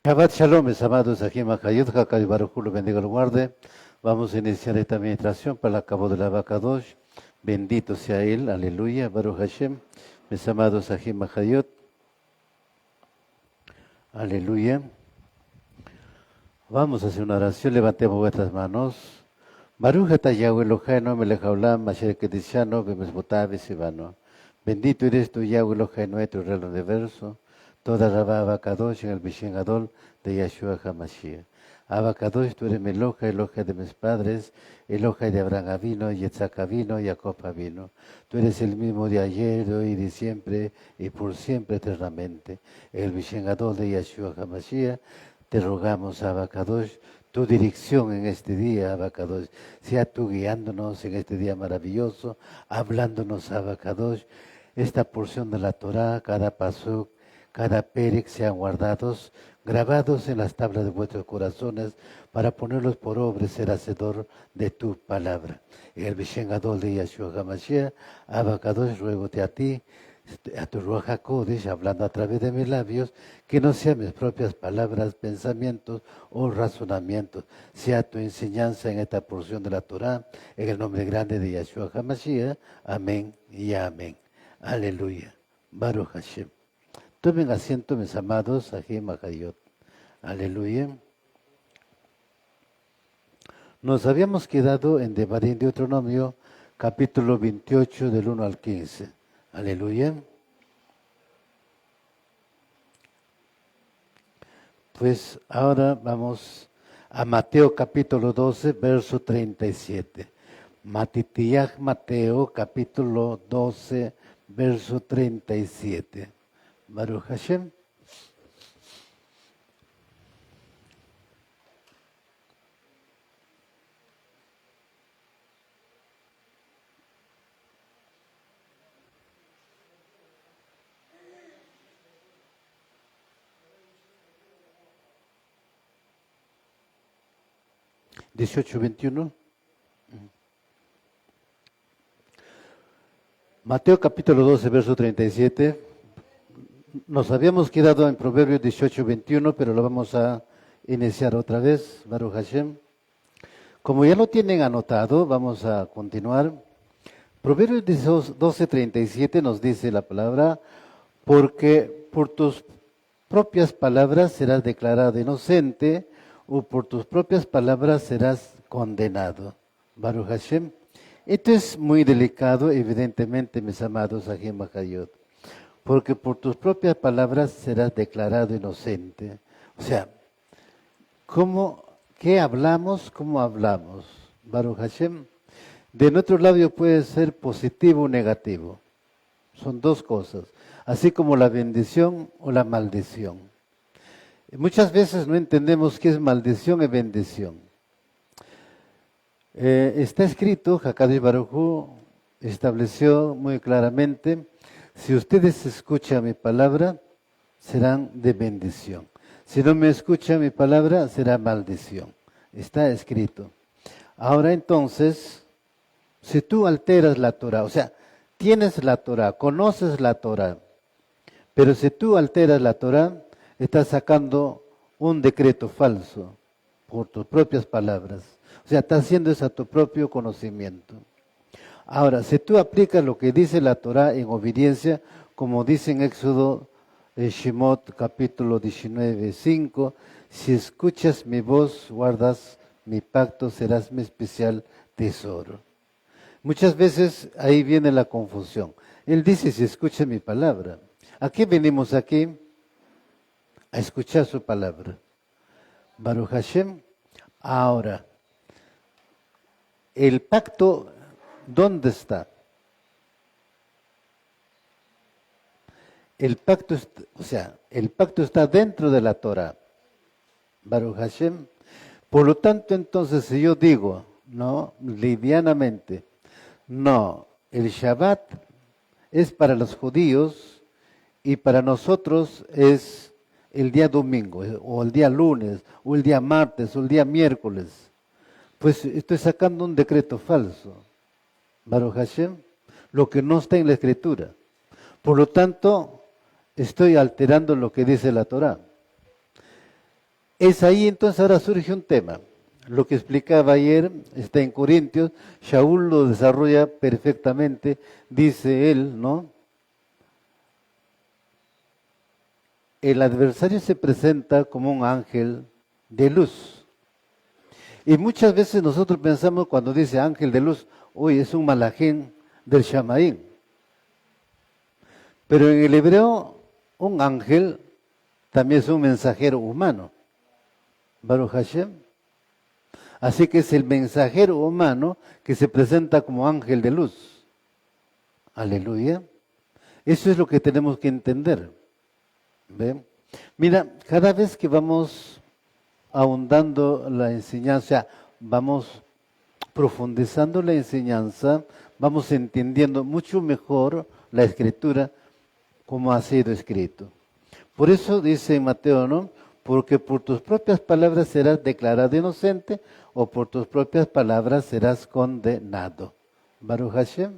Shabbat Shalom, mis amados, aquí Mahayot, Hakari Baruj Hu, lo bendiga, lo guarde. Vamos a iniciar esta meditación para el cabo de la Abacadosh. Bendito sea Él, aleluya, Baruch Hashem. Mis amados, aquí Mahayot, aleluya. Vamos a hacer una oración, levantemos vuestras manos. Baruch atah Yahweh Eloheinu melech haolam asher kedishanu b'mitzvotav v'tzivanu. Bendito eres tú, Yahweh Eloheinu, nuestro Rey del universo. Toda Rabá Abacadosh en el Bishen Gadol de Yahshua HaMashiach. Abacadosh, tú eres mi Eloja, Eloja de mis padres, Eloja de Abraham Avino, Yitzhak Avino, Jacob Avino. Tú eres el mismo de ayer, de hoy y de siempre, y por siempre eternamente. En el Bishen Gadol de Yahshua HaMashiach, te rogamos, Abacadosh, tu dirección en este día, Abacadosh, sea tú guiándonos en este día maravilloso, hablándonos, Abacadosh, esta porción de la Torah, cada paso, cada pérez sean guardados, grabados en las tablas de vuestros corazones, para ponerlos por obra y ser hacedor de tu palabra. En el Bishen Gadol de Yahshua HaMashiach, Abacadosh, ruégote a ti, a tu Ruach HaKodesh, hablando a través de mis labios, que no sean mis propias palabras, pensamientos o razonamientos, sea tu enseñanza en esta porción de la Torah, en el nombre grande de Yahshua HaMashiach. Amén y amén. Aleluya. Baruch Hashem. Tomen asiento, mis amados, aquí en Mahayot. Aleluya. Nos habíamos quedado en Devarim, Deuteronomio, capítulo 28, del 1 al 15. Aleluya. Pues ahora vamos a Mateo, capítulo 12, verso 37. Matitiach Mateo, capítulo 12, verso 37. Baruch Hashem. (18:21). Mateo capítulo 12, verso 37. Nos habíamos quedado en Proverbios 18:21, pero lo vamos a iniciar otra vez, Baruch Hashem. Como ya lo tienen anotado, vamos a continuar. Proverbios 12:37 nos dice la palabra: porque por tus propias palabras serás declarado inocente, o por tus propias palabras serás condenado. Baruch Hashem. Esto es muy delicado, evidentemente, mis amados, aquí en Mahayot. Porque por tus propias palabras serás declarado inocente. O sea, ¿qué hablamos? ¿Cómo hablamos? Baruch Hashem. De nuestro labio puede ser positivo o negativo. Son dos cosas. Así como la bendición o la maldición. Muchas veces no entendemos qué es maldición y bendición. Está escrito, Hakadosh Baruj Hu estableció muy claramente: si ustedes escuchan mi palabra, serán de bendición. Si no me escuchan mi palabra, será maldición. Está escrito. Ahora entonces, si tú alteras la Torah, o sea, tienes la Torah, conoces la Torah, pero si tú alteras la Torah, estás sacando un decreto falso por tus propias palabras. O sea, estás haciendo eso a tu propio conocimiento. Ahora, si tú aplicas lo que dice la Torah en obediencia, como dice en Éxodo, Shemot, capítulo 19, 5, si escuchas mi voz, guardas mi pacto, serás mi especial tesoro. Muchas veces ahí viene la confusión. Él dice, si escuchas mi palabra. ¿A qué venimos aquí? A escuchar su palabra. Baruch Hashem. Ahora, el pacto, ¿dónde está? El pacto, el pacto está dentro de la Torah. Baruch Hashem. Por lo tanto, entonces, si yo digo, no, livianamente, no, el Shabbat es para los judíos y para nosotros es el día domingo, o el día lunes, o el día martes, o el día miércoles, pues estoy sacando un decreto falso. Baruch Hashem, lo que no está en la Escritura. Por lo tanto, estoy alterando lo que dice la Torah. Es ahí entonces ahora surge un tema. Lo que explicaba ayer está en Corintios, Shaul lo desarrolla perfectamente, dice él, ¿no? El adversario se presenta como un ángel de luz. Y muchas veces nosotros pensamos cuando dice ángel de luz, uy, es un malajén del Shamaín. Pero en el hebreo, un ángel también es un mensajero humano. Baruch Hashem. Así que es el mensajero humano que se presenta como ángel de luz. Aleluya. Eso es lo que tenemos que entender. ¿Ve? Mira, cada vez que vamos ahondando la enseñanza, vamos profundizando la enseñanza, vamos entendiendo mucho mejor la escritura como ha sido escrito. Por eso dice Mateo, ¿no? Porque por tus propias palabras serás declarado inocente o por tus propias palabras serás condenado. Baruch Hashem.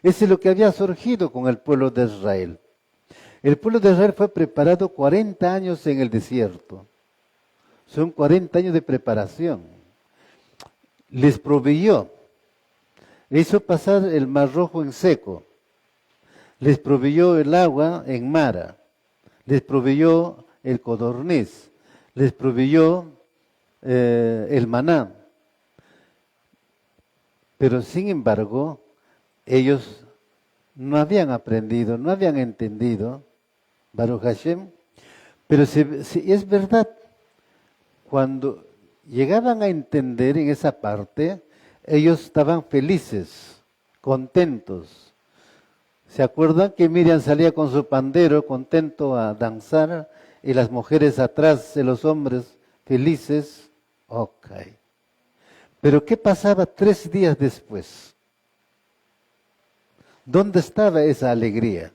Eso es lo que había surgido con el pueblo de Israel. El pueblo de Israel fue preparado 40 años en el desierto. Son 40 años de preparación. Les proveyó. Hizo pasar el mar rojo en seco. Les proveyó el agua en Mara. Les proveyó el codorniz. Les proveyó el maná. Pero sin embargo, ellos no habían aprendido, no habían entendido, Baruch Hashem. Pero si es verdad, cuando llegaban a entender en esa parte, ellos estaban felices, contentos. ¿Se acuerdan que Miriam salía con su pandero contento a danzar y las mujeres atrás de los hombres felices? Ok. Pero ¿qué pasaba 3 días después? ¿Dónde estaba esa alegría?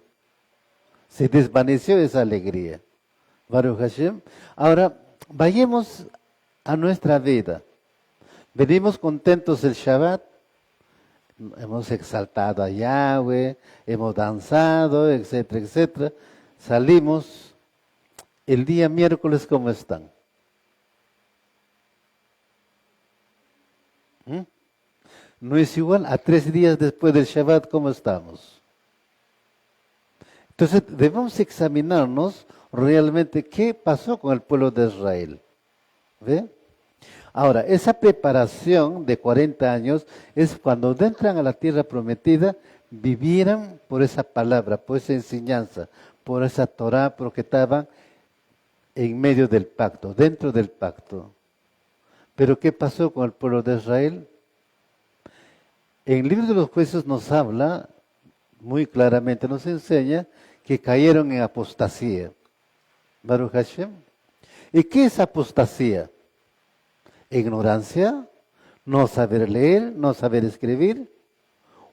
Se desvaneció esa alegría. Baruch Hashem. Ahora, vayamos a nuestra vida. Venimos contentos el Shabbat, hemos exaltado a Yahweh, hemos danzado, etcétera, etcétera. Salimos el día miércoles, ¿cómo están? No es igual a 3 días después del Shabbat, ¿cómo estamos? Entonces debemos examinarnos realmente qué pasó con el pueblo de Israel. ¿Ve? Ahora, esa preparación de 40 años es cuando entran a la tierra prometida, vivieran por esa palabra, por esa enseñanza, por esa Torah, porque estaban en medio del pacto, dentro del pacto. Pero ¿qué pasó con el pueblo de Israel? En el libro de los jueces nos habla, muy claramente nos enseña, que cayeron en apostasía. Baruch Hashem. ¿Y qué es apostasía? Ignorancia, no saber leer, no saber escribir,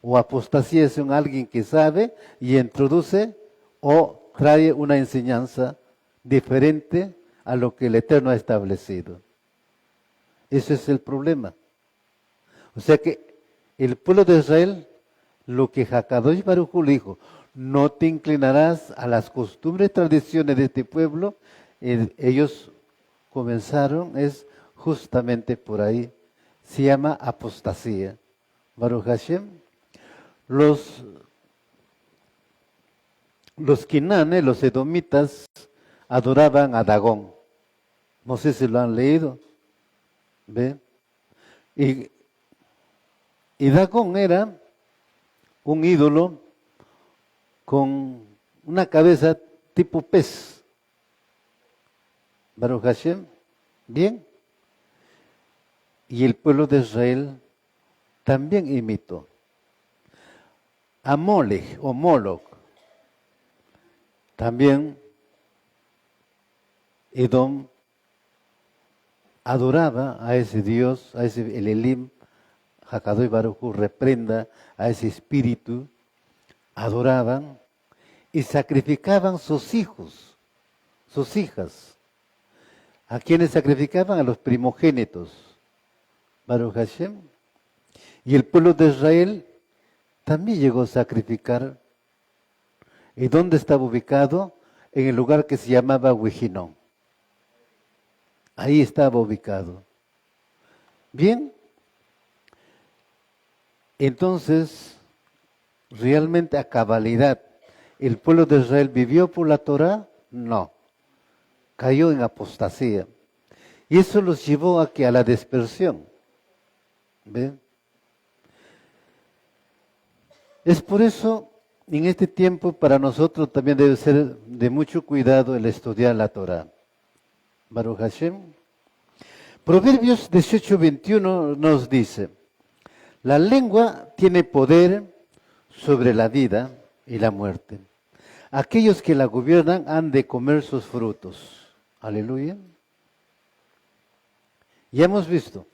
o apostasía es un alguien que sabe y introduce o trae una enseñanza diferente a lo que el Eterno ha establecido. Ese es el problema. O sea que el pueblo de Israel, lo que Hakadosh Baruj Hu le dijo, no te inclinarás a las costumbres, tradiciones de este pueblo, ellos comenzaron, es justamente por ahí, se llama apostasía. Baruch Hashem. Los quinanes, los edomitas, adoraban a Dagón. No sé si lo han leído. ¿Ve? Y Dagón era un ídolo con una cabeza tipo pez. Baruch Hashem. Bien. Y el pueblo de Israel también imitó. A Molech o Moloch. También Edom adoraba a ese Dios, a ese el Elim, Hakadosh Baruj Hu reprenda a ese espíritu, adoraban y sacrificaban sus hijos, sus hijas. ¿A quiénes sacrificaban? A los primogénitos. Baruch Hashem. Y el pueblo de Israel también llegó a sacrificar. ¿Y dónde estaba ubicado? En el lugar que se llamaba Huijinón. Ahí estaba ubicado. Bien, entonces, realmente a cabalidad, ¿el pueblo de Israel vivió por la Torah? No, cayó en apostasía. Y eso los llevó a que a la dispersión. ¿Ven? Es por eso, en este tiempo, para nosotros también debe ser de mucho cuidado el estudiar la Torah. Baruch Hashem. Proverbios 18:21 nos dice, la lengua tiene poder sobre la vida y la muerte. Aquellos que la gobiernan han de comer sus frutos. Aleluya. Ya hemos visto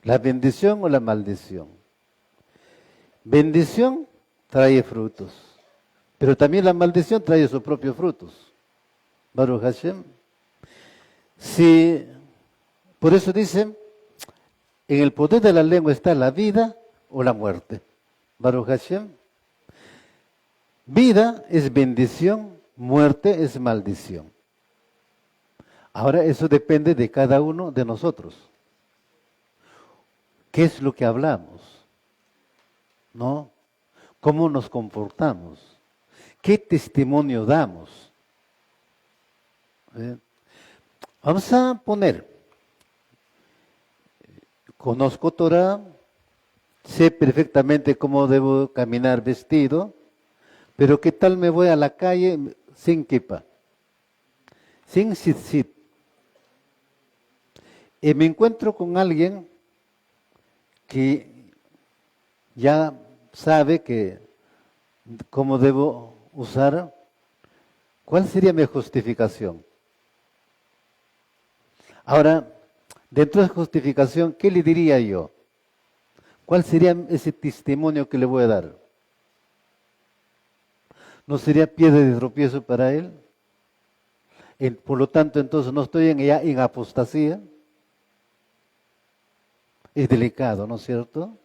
la bendición o la maldición. Bendición trae frutos, pero también la maldición trae sus propios frutos. Baruch Hashem. Si, por eso dice, en el poder de la lengua está la vida o la muerte. Baruch Hashem. Vida es bendición, muerte es maldición. Ahora eso depende de cada uno de nosotros. ¿Qué es lo que hablamos? ¿No? ¿Cómo nos comportamos? ¿Qué testimonio damos? Vamos a poner, conozco Torah, sé perfectamente cómo debo caminar vestido, pero ¿qué tal me voy a la calle sin kippah, sin tzitzit? Y me encuentro con alguien que ya sabe que cómo debo usar. ¿Cuál sería mi justificación? Ahora, dentro de la justificación, ¿qué le diría yo? ¿Cuál sería ese testimonio que le voy a dar? ¿No sería piedra de tropiezo para él? Por lo tanto, entonces no estoy ya en apostasía. Es delicado, ¿no es cierto?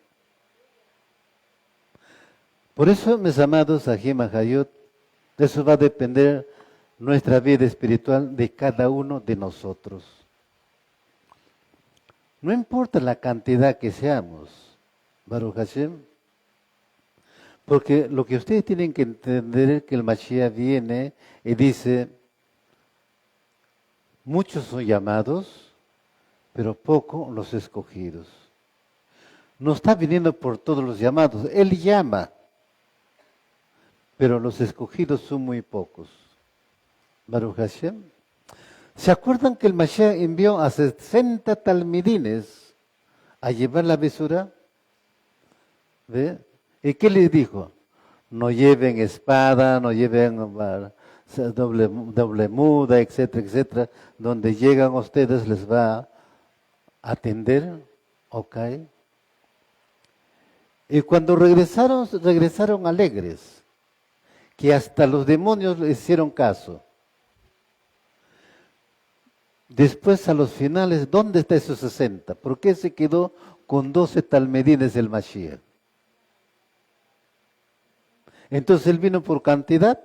Por eso, mis amados Ajim Hayot, de eso va a depender nuestra vida espiritual de cada uno de nosotros. No importa la cantidad que seamos, Baruch Hashem, porque lo que ustedes tienen que entender es que el Mashiach viene y dice, muchos son llamados, pero pocos los escogidos. No está viniendo por todos los llamados, Él llama, pero los escogidos son muy pocos. Baruch Hashem. ¿Se acuerdan que el Mashiach envió a 60 talmidines a llevar la besura? ¿Ve? ¿Y qué les dijo? No lleven espada, no lleven doble muda, etcétera, etcétera. Donde llegan ustedes les va a atender, ¿ok? Y cuando regresaron alegres, que hasta los demonios les hicieron caso. Después a los finales, ¿dónde está esos 60? ¿Por qué se quedó con 12 talmidines el Mashiach? Entonces él vino por cantidad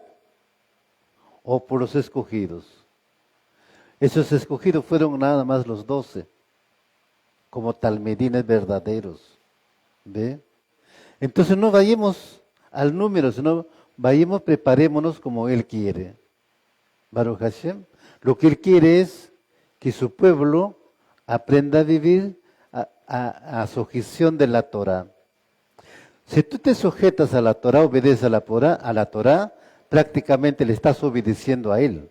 o por los escogidos. Esos escogidos fueron nada más los 12, como talmidines verdaderos. ¿Ve? Entonces no vayamos al número, sino vayamos, preparémonos como Él quiere. Baruch Hashem. Lo que Él quiere es que su pueblo aprenda a vivir a sujeción de la Torah. Si tú te sujetas a la Torah, obedeces a la Torah, prácticamente le estás obedeciendo a Él.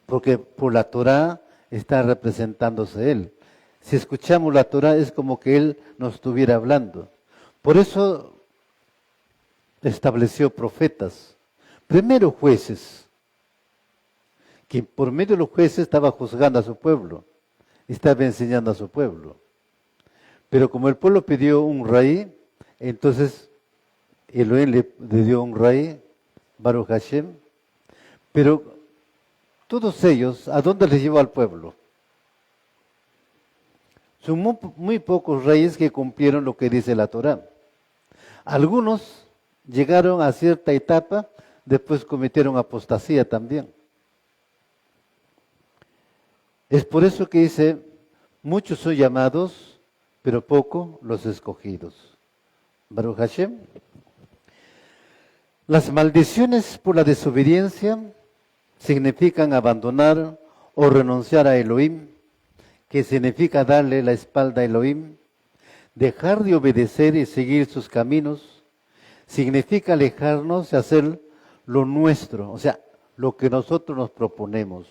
Porque por la Torah está representándose Él. Si escuchamos la Torah es como que Él nos estuviera hablando. Por eso estableció profetas. Primero jueces, que por medio de los jueces estaba juzgando a su pueblo, estaba enseñando a su pueblo. Pero como el pueblo pidió un rey, entonces Elohim le dio un rey, Baruch Hashem. Pero todos ellos, ¿a dónde les llevó al pueblo? Son muy pocos reyes que cumplieron lo que dice la Torah. Algunos llegaron a cierta etapa, después cometieron apostasía también. Es por eso que dice, muchos son llamados, pero poco los escogidos. Baruch Hashem. Las maldiciones por la desobediencia significan abandonar o renunciar a Elohim, que significa darle la espalda a Elohim, dejar de obedecer y seguir sus caminos, significa alejarnos de hacer lo nuestro, o sea, lo que nosotros nos proponemos.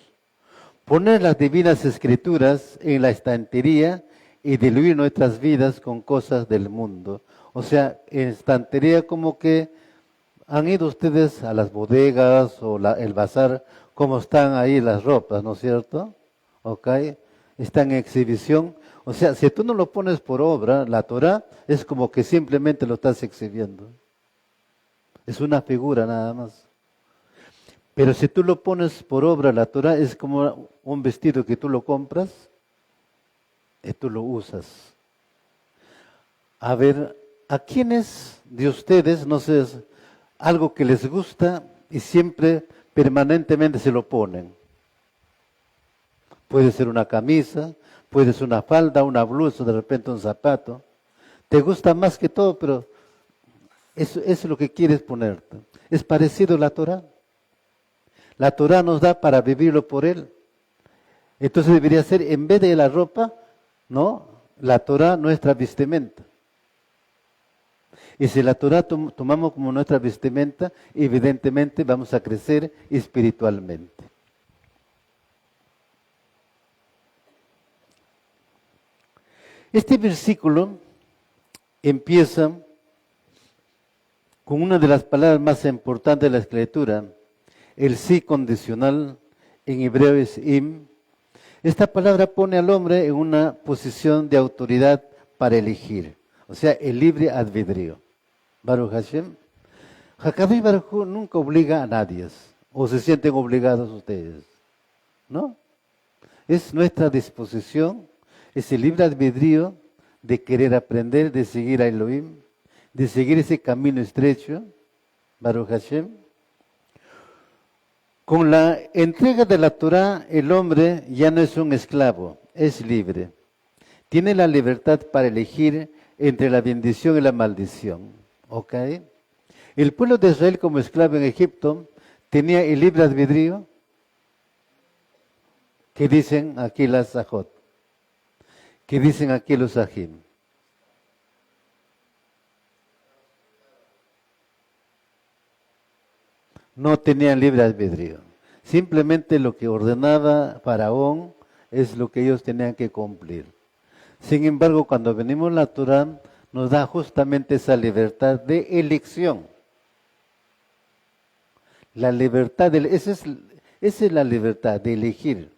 Poner las divinas escrituras en la estantería y diluir nuestras vidas con cosas del mundo. O sea, en estantería como que han ido ustedes a las bodegas o el bazar, como están ahí las ropas, ¿no es cierto? ¿Ok? Están en exhibición. O sea, si tú no lo pones por obra, la Torah es como que simplemente lo estás exhibiendo. Es una figura nada más. Pero si tú lo pones por obra, la Torah es como un vestido que tú lo compras y tú lo usas. A ver, ¿a quiénes de ustedes, no sé, algo que les gusta y siempre, permanentemente se lo ponen? Puede ser una camisa, puede ser una falda, una blusa, de repente un zapato. Te gusta más que todo, pero eso es lo que quieres ponerte. Es parecido a la Torah. La Torah nos da para vivirlo por Él. Entonces debería ser, en vez de la ropa, ¿no? La Torah nuestra vestimenta. Y si la Torah tomamos como nuestra vestimenta, evidentemente vamos a crecer espiritualmente. Este versículo empieza con una de las palabras más importantes de la Escritura, el sí condicional, en hebreo es im. Esta palabra pone al hombre en una posición de autoridad para elegir, o sea, el libre albedrío. Baruch Hashem. Hakadosh Baruj Hu nunca obliga a nadie, o se sienten obligados ustedes, ¿no? Es nuestra disposición, es el libre albedrío de querer aprender, de seguir a Elohim, de seguir ese camino estrecho, Baruch Hashem. Con la entrega de la Torah, el hombre ya no es un esclavo, es libre. Tiene la libertad para elegir entre la bendición y la maldición. ¿Ok? El pueblo de Israel como esclavo en Egipto tenía el libre albedrío. ¿Qué dicen aquí las Zahot? ¿Qué dicen aquí los Ajim? No tenían libre albedrío. Simplemente lo que ordenaba Faraón es lo que ellos tenían que cumplir. Sin embargo, cuando venimos a la Torah, nos da justamente esa libertad de elección. La libertad, esa es la libertad de elegir.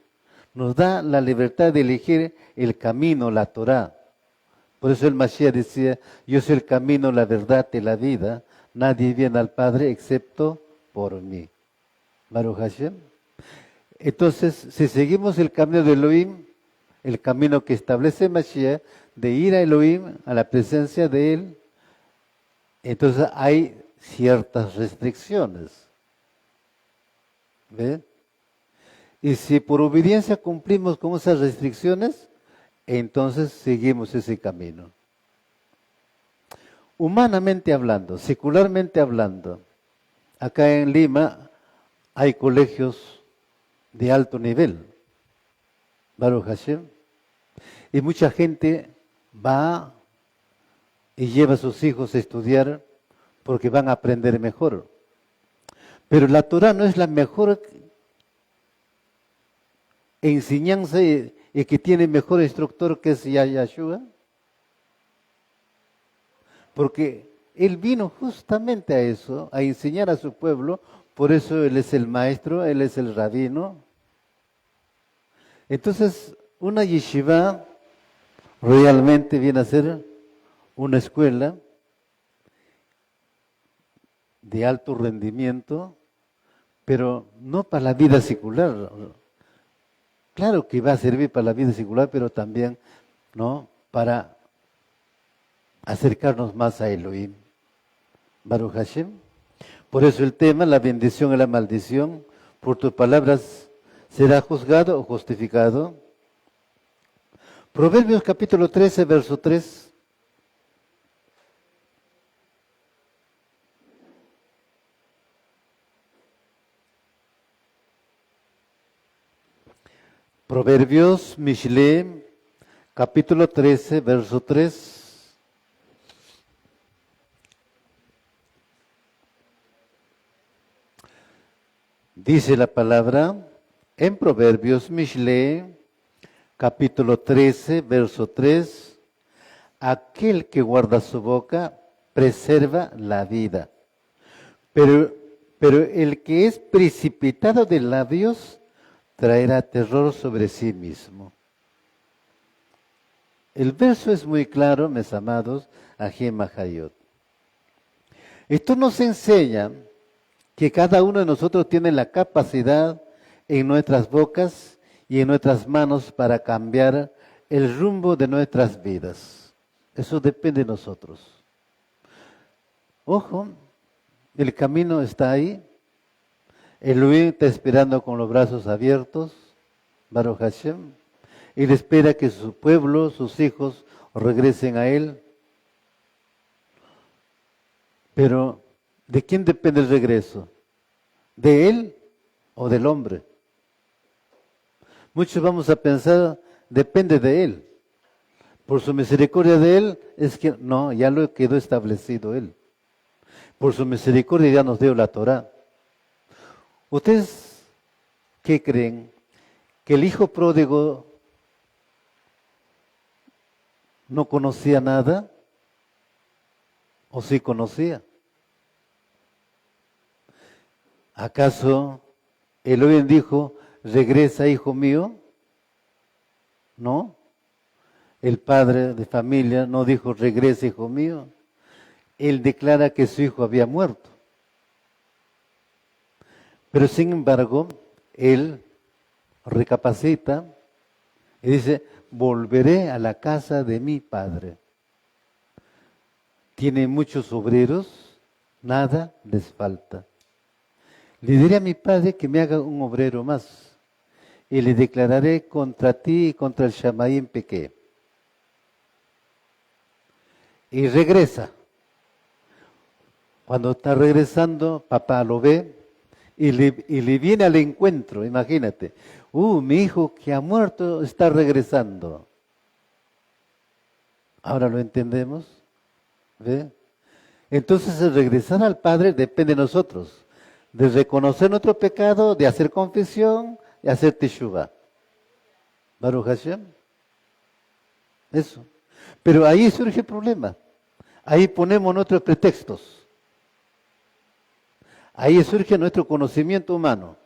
Nos da la libertad de elegir el camino, la Torah. Por eso el Mashiach decía, yo soy el camino, la verdad y la vida. Nadie viene al Padre excepto por mí. Baruch Hashem. Entonces, si seguimos el camino de Elohim, el camino que establece Mashiach, de ir a Elohim, a la presencia de Él, entonces hay ciertas restricciones. ¿Ve? Y si por obediencia cumplimos con esas restricciones, entonces seguimos ese camino. Humanamente hablando, secularmente hablando, acá en Lima hay colegios de alto nivel, Baruch Hashem, y mucha gente va y lleva a sus hijos a estudiar porque van a aprender mejor. Pero la Torah no es la mejor enseñanza y que tiene mejor instructor que es Yahshua, porque Él vino justamente a eso, a enseñar a su pueblo. Por eso Él es el maestro, Él es el rabino. Entonces, una yeshiva realmente viene a ser una escuela de alto rendimiento, pero no para la vida secular. Claro que va a servir para la vida secular, pero también, ¿no?, para acercarnos más a Elohim. Baruch Hashem. Por eso el tema, la bendición y la maldición, por tus palabras será juzgado o justificado. Proverbios capítulo 13, verso 3. Proverbios, Mishle, capítulo 13, verso 3. Dice la palabra en Proverbios, Mishle, capítulo 13, verso 3. Aquel que guarda su boca preserva la vida, pero el que es precipitado de labios traerá terror sobre sí mismo. El verso es muy claro, mis amados, Ajem Ahayot. Esto nos enseña que cada uno de nosotros tiene la capacidad en nuestras bocas y en nuestras manos para cambiar el rumbo de nuestras vidas. Eso depende de nosotros. Ojo, el camino está ahí. Elohim está esperando con los brazos abiertos, Baruch Hashem. Él espera que su pueblo, sus hijos, regresen a Él. Pero, ¿de quién depende el regreso? ¿De Él o del hombre? Muchos vamos a pensar, depende de Él. Por su misericordia de Él, es que no, ya lo quedó establecido Él. Por su misericordia ya nos dio la Torah. ¿Ustedes qué creen? ¿Que el hijo pródigo no conocía nada? ¿O sí conocía? ¿Acaso Elohim dijo, regresa hijo mío? No. El padre de familia no dijo, regresa hijo mío. Él declara que su hijo había muerto. Pero sin embargo, él recapacita y dice, volveré a la casa de mi padre. Tiene muchos obreros, nada les falta. Le diré a mi padre que me haga un obrero más y le declararé contra ti y contra el Shamayim pequé. Y regresa. Cuando está regresando, papá lo ve y le viene al encuentro, imagínate. Mi hijo que ha muerto está regresando. Ahora lo entendemos. ¿Ve? Entonces el regresar al Padre depende de nosotros. De reconocer nuestro pecado, de hacer confesión y hacer teshuvah. Baruch Hashem. Eso. Pero ahí surge el problema. Ahí ponemos nuestros pretextos. Ahí surge nuestro conocimiento humano.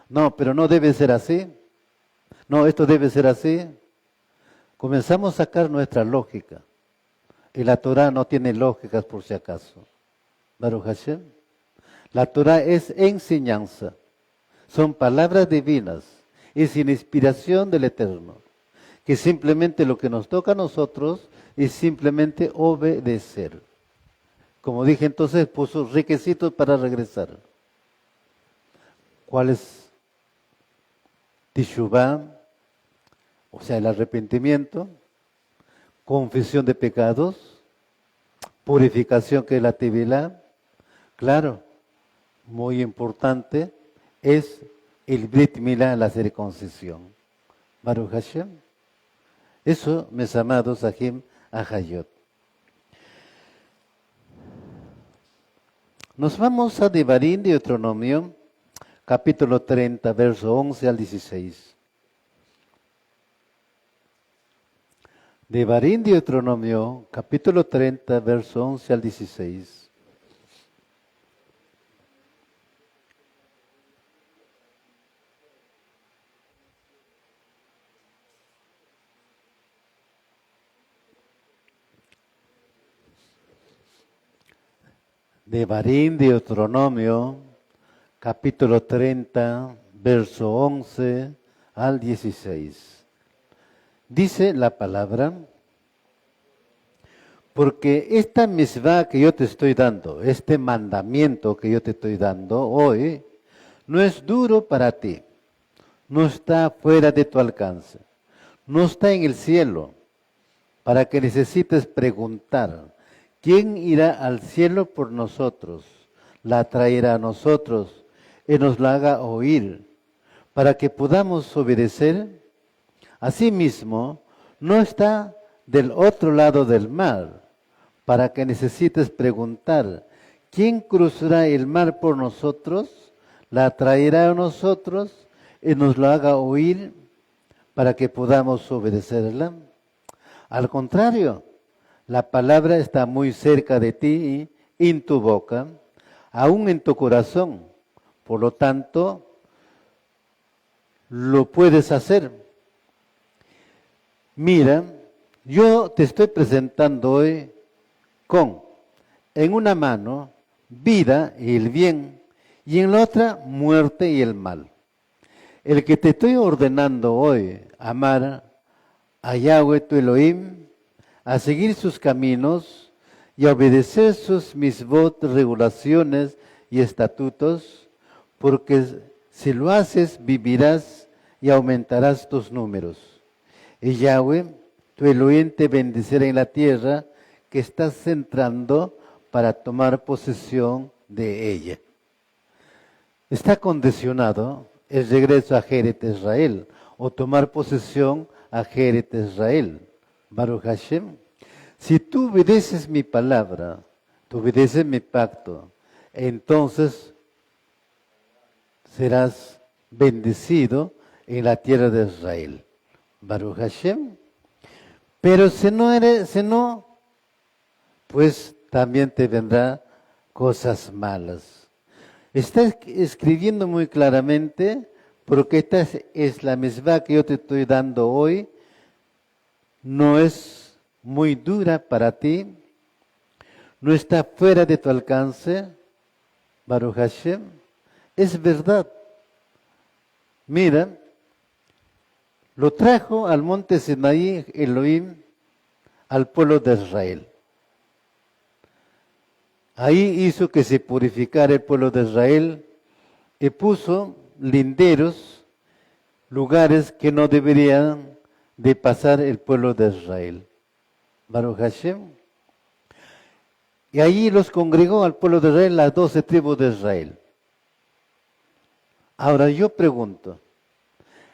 No, pero no debe ser así. No, esto debe ser así. Comenzamos a sacar nuestra lógica. Y la Torah no tiene lógicas por si acaso. Baruch Hashem. La Torah es enseñanza. Son palabras divinas. Es inspiración del Eterno. Que simplemente lo que nos toca a nosotros es simplemente obedecer. Como dije entonces, puso requisitos para regresar. ¿Cuál es? Teshuvah, o sea, el arrepentimiento, confesión de pecados, purificación que es la tevilá. Claro, muy importante es el Brit Milá, la circuncisión. Baruch Hashem. Eso, mis amados, Ajem Ahayot. Nos vamos a Devarim, Deuteronomio, capítulo 30, verso 11 al 16. Devarim, Deuteronomio, capítulo 30, verso 11 al 16. Devarim, Deuteronomio, capítulo 30, verso 11 al 16. Dice la palabra, porque esta misvá que yo te estoy dando, este mandamiento que yo te estoy dando hoy, no es duro para ti, no está fuera de tu alcance. no está en el cielo, para que necesites preguntar, ¿quién irá al cielo por nosotros? La traerá a nosotros y nos la haga oír, para que podamos obedecer. Asimismo, no está del otro lado del mar, para que necesites preguntar, ¿quién cruzará el mar por nosotros? La traerá a nosotros y nos la haga oír, para que podamos obedecerla. Al contrario, la palabra está muy cerca de ti, en tu boca, aún en tu corazón. Por lo tanto, lo puedes hacer. Mira, yo te estoy presentando hoy con, en una mano, vida y el bien, y en la otra, muerte y el mal. El que te estoy ordenando hoy, amar a Yahweh tu Elohim, a seguir sus caminos y a obedecer sus misbot, regulaciones y estatutos, porque si lo haces vivirás y aumentarás tus números. Y Yahweh tu Elohim te bendecirá en la tierra que estás entrando para tomar posesión de ella. Está condicionado el regreso a Jeret Israel o tomar posesión a Jeret Israel. Baruch Hashem. Si tú obedeces mi palabra, tú obedeces mi pacto, entonces serás bendecido en la tierra de Israel. Baruch Hashem. Pero si no, pues también te vendrán cosas malas. Está escribiendo muy claramente, porque esta es la misma que yo te estoy dando hoy, no es muy dura para ti, no está fuera de tu alcance, Baruch Hashem, es verdad. Mira, lo trajo al monte Sinaí Elohim al pueblo de Israel. Ahí hizo que se purificara el pueblo de Israel y puso linderos, lugares que no deberían de pasar el pueblo de Israel. Baruch Hashem. Y allí los congregó al pueblo de Israel, las 12 tribus de Israel. Ahora yo pregunto,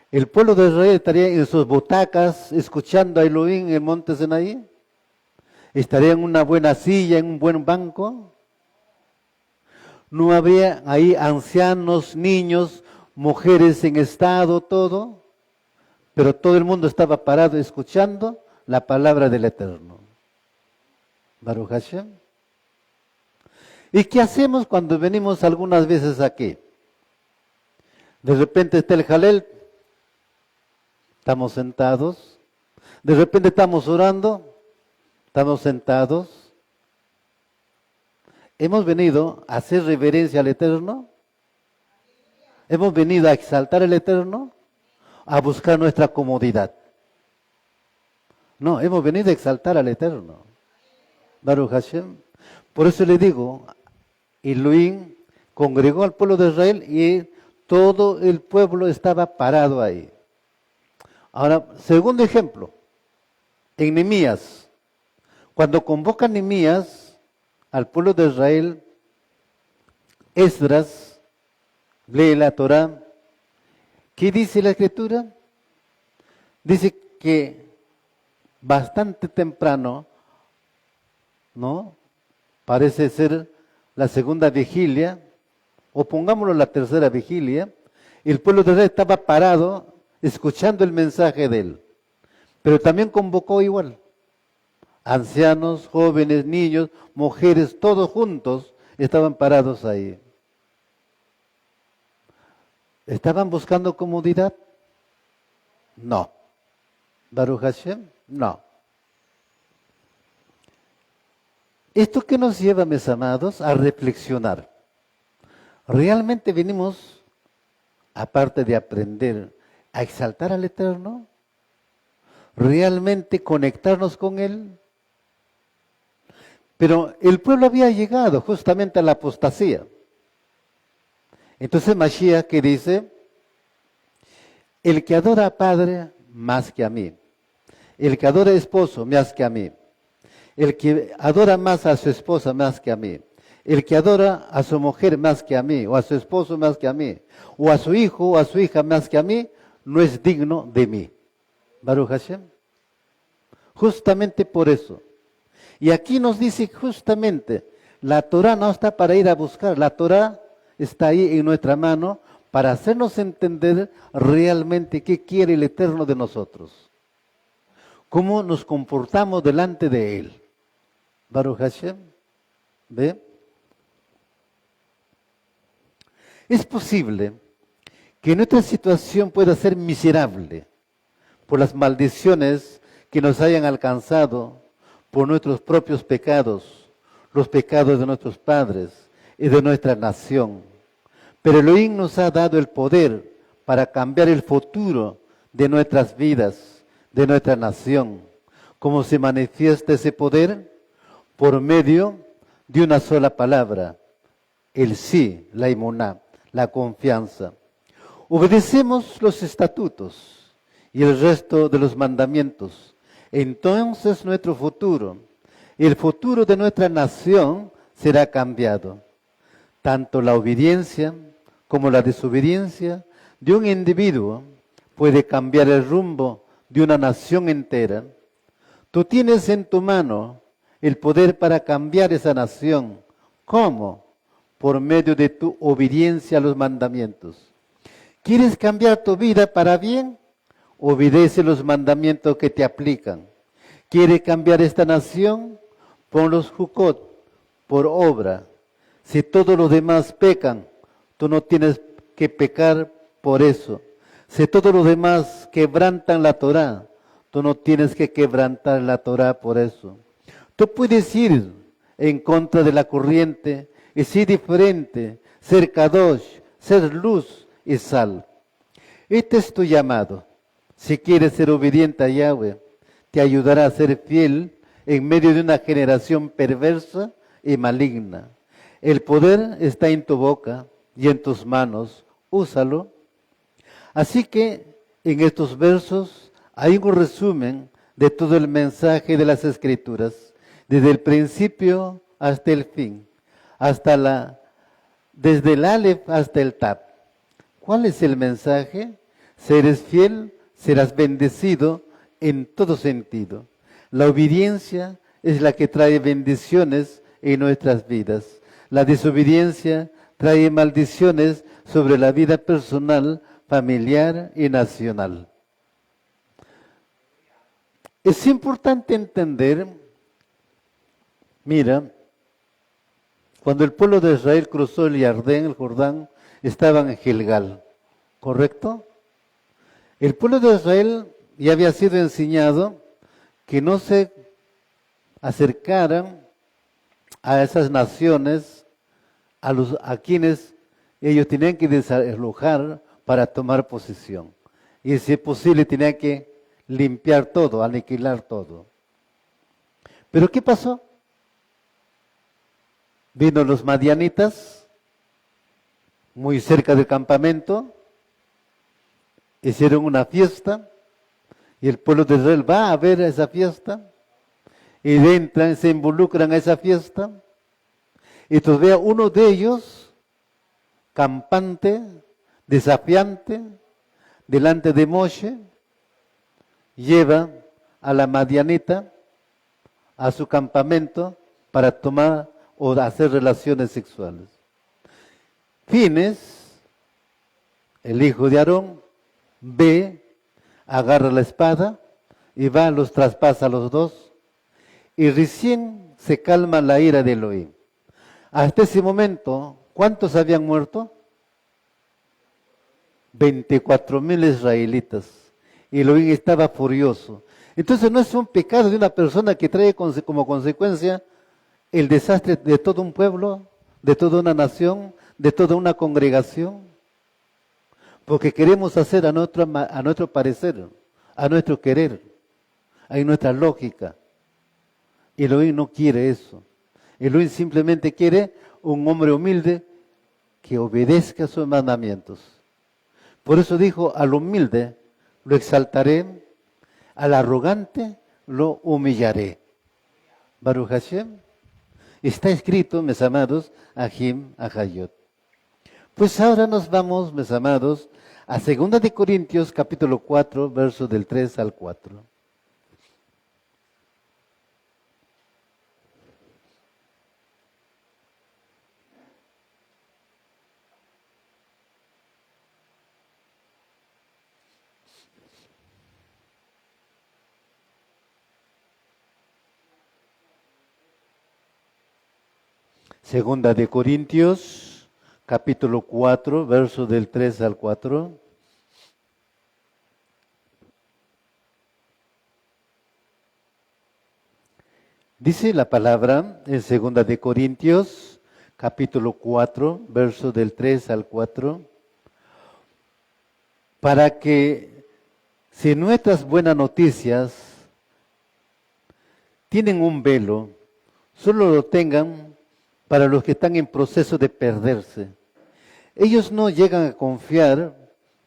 ¿el pueblo de Israel estaría en sus butacas escuchando a Elohim en el monte Sinaí? ¿Estaría en una buena silla, en un buen banco? ¿No habría ahí ancianos, niños, mujeres en estado, todo? Pero todo el mundo estaba parado escuchando la palabra del Eterno. Baruch Hashem. ¿Y qué hacemos cuando venimos algunas veces aquí? De repente está el Jalel, estamos sentados. De repente estamos orando, estamos sentados. ¿Hemos venido a hacer reverencia al Eterno? ¿Hemos venido a exaltar al Eterno? ¿A buscar nuestra comodidad? No, hemos venido a exaltar al Eterno. Baruch Hashem. Por eso le digo, Elohim congregó al pueblo de Israel y todo el pueblo estaba parado ahí. Ahora, segundo ejemplo, en Nehemías, cuando convoca Nehemías al pueblo de Israel, Esdras lee la Torá. ¿Qué dice la Escritura? Dice que bastante temprano, ¿no? Parece ser la segunda vigilia, o pongámoslo la tercera vigilia, el pueblo de Israel estaba parado escuchando el mensaje de él, pero también convocó igual. Ancianos, jóvenes, niños, mujeres, todos juntos estaban parados ahí. ¿Estaban buscando comodidad? No. Baruch Hashem, no. ¿Esto qué nos lleva, mis amados, a reflexionar? ¿Realmente venimos, aparte de aprender, a exaltar al Eterno? ¿Realmente conectarnos con Él? Pero el pueblo había llegado justamente a la apostasía. Entonces Mashiach que dice, el que adora a Padre más que a mí. El que adora a esposo más que a mí. El que adora más a su esposa más que a mí. El que adora a su mujer más que a mí, o a su esposo más que a mí, o a su hijo o a su hija más que a mí, no es digno de mí. Baruch Hashem. Justamente por eso. Y aquí nos dice justamente, la Torah no está para ir a buscar, la Torah está ahí en nuestra mano para hacernos entender realmente qué quiere el Eterno de nosotros. Cómo nos comportamos delante de Él. Baruch Hashem. ¿Ve? Es posible que nuestra situación pueda ser miserable por las maldiciones que nos hayan alcanzado, por nuestros propios pecados, los pecados de nuestros padres y de nuestra nación. Pero Elohim nos ha dado el poder para cambiar el futuro de nuestras vidas, de nuestra nación. ¿Cómo se manifiesta ese poder? Por medio de una sola palabra, el sí, la imuná, la confianza. Obedecemos los estatutos y el resto de los mandamientos. Entonces nuestro futuro, el futuro de nuestra nación será cambiado. Tanto la obediencia como la desobediencia de un individuo puede cambiar el rumbo de una nación entera. Tú tienes en tu mano el poder para cambiar esa nación. ¿Cómo? Por medio de tu obediencia a los mandamientos. ¿Quieres cambiar tu vida para bien? Obedece los mandamientos que te aplican. ¿Quieres cambiar esta nación? Pon los jukot por obra. Si todos los demás pecan, tú no tienes que pecar por eso. Si todos los demás quebrantan la Torah, tú no tienes que quebrantar la Torah por eso. Tú puedes ir en contra de la corriente y ser diferente, ser kadosh, ser luz y sal. Este es tu llamado. Si quieres ser obediente a Yahweh, te ayudará a ser fiel en medio de una generación perversa y maligna. El poder está en tu boca y en tus manos. Úsalo. Así que en estos versos hay un resumen de todo el mensaje de las Escrituras, desde el principio hasta el fin, desde el Aleph hasta el Tab. ¿Cuál es el mensaje? Si eres fiel, serás bendecido en todo sentido. La obediencia es la que trae bendiciones en nuestras vidas. La desobediencia trae maldiciones sobre la vida personal, familiar y nacional. Es importante entender, mira, cuando el pueblo de Israel cruzó el Jordán, estaban en Gilgal, ¿correcto? El pueblo de Israel ya había sido enseñado que no se acercaran a esas naciones a quienes ellos tenían que desalojar para tomar posesión. Y si es posible, tenían que limpiar todo, aniquilar todo. ¿Pero qué pasó? Vino los madianitas, muy cerca del campamento, hicieron una fiesta, y el pueblo de Israel va a ver esa fiesta, y entran, se involucran a esa fiesta, y todavía uno de ellos, campante, desafiante, delante de Moshe, lleva a la madianita a su campamento para tomar o hacer relaciones sexuales. Fines, el hijo de Aarón, ve, agarra la espada y va, los traspasa a los dos, y recién se calma la ira de Elohim. Hasta ese momento, ¿cuántos habían muerto? 24,000 israelitas. Y Elohim estaba furioso. Entonces no es un pecado de una persona que trae como consecuencia el desastre de todo un pueblo, de toda una nación, de toda una congregación. Porque queremos hacer a nuestro parecer, a nuestro querer, a nuestra lógica. Elohim no quiere eso. Elohim simplemente quiere un hombre humilde que obedezca a sus mandamientos. Por eso dijo, al humilde lo exaltaré, Al arrogante lo humillaré. Baruch Hashem. Está escrito, mis amados, Ahim Ahayot. Pues ahora nos vamos, mis amados, a 2 de Corintios, capítulo 4, versos del 3 al 4. Segunda de Corintios, capítulo 4, verso del 3 al 4. Dice la palabra en Segunda de Corintios, capítulo 4, verso del 3 al 4. Para que si nuestras buenas noticias tienen un velo, solo lo tengan para los que están en proceso de perderse. Ellos no llegan a confiar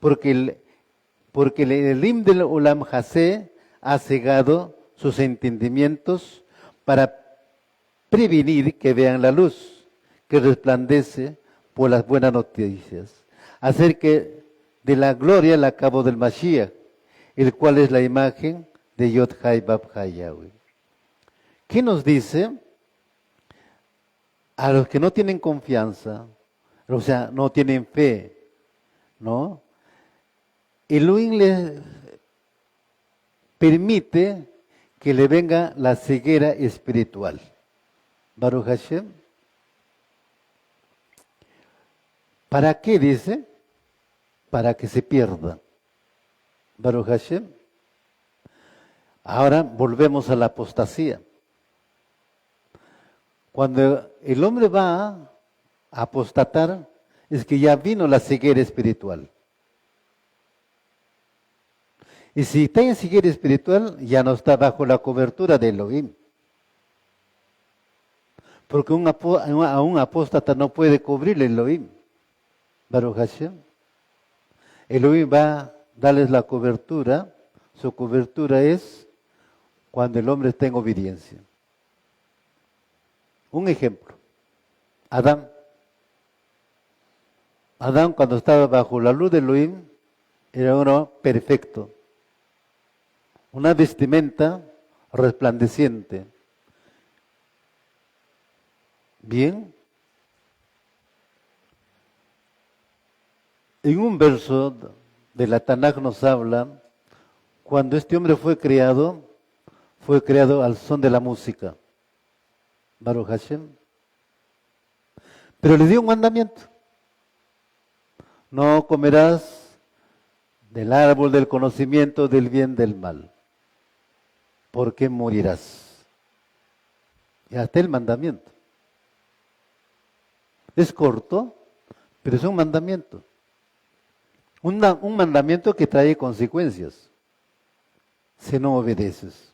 porque el Elim del Olam Hasé ha cegado sus entendimientos para prevenir que vean la luz que resplandece por las buenas noticias, acerca de la gloria al cabo del Mashiach, el cual es la imagen de Yod Hai Bab Hai Yahweh. ¿Qué nos dice? A los que no tienen confianza, o sea, no tienen fe, ¿no? Elohim les permite que le venga la ceguera espiritual. Baruch Hashem. ¿Para qué dice? Para que se pierda. Baruch Hashem. Ahora volvemos a la apostasía. Cuando el hombre va a apostatar, es que ya vino la ceguera espiritual. Y si está en ceguera espiritual, ya no está bajo la cobertura de Elohim. Porque a un apóstata no puede cubrir el Elohim. Baruch Hashem. Elohim va a darles la cobertura. Su cobertura es cuando el hombre está en obediencia. Un ejemplo. Adán. Adán, cuando estaba bajo la luz de Elohim, era uno perfecto. Una vestimenta resplandeciente. Bien. En un verso de la Tanaj nos habla, cuando este hombre fue creado al son de la música. Baruch Hashem. Pero le dio un mandamiento. No comerás del árbol del conocimiento del bien y del mal, porque morirás. Y hasta el mandamiento. Es corto, pero es un mandamiento. Un mandamiento que trae consecuencias si no obedeces.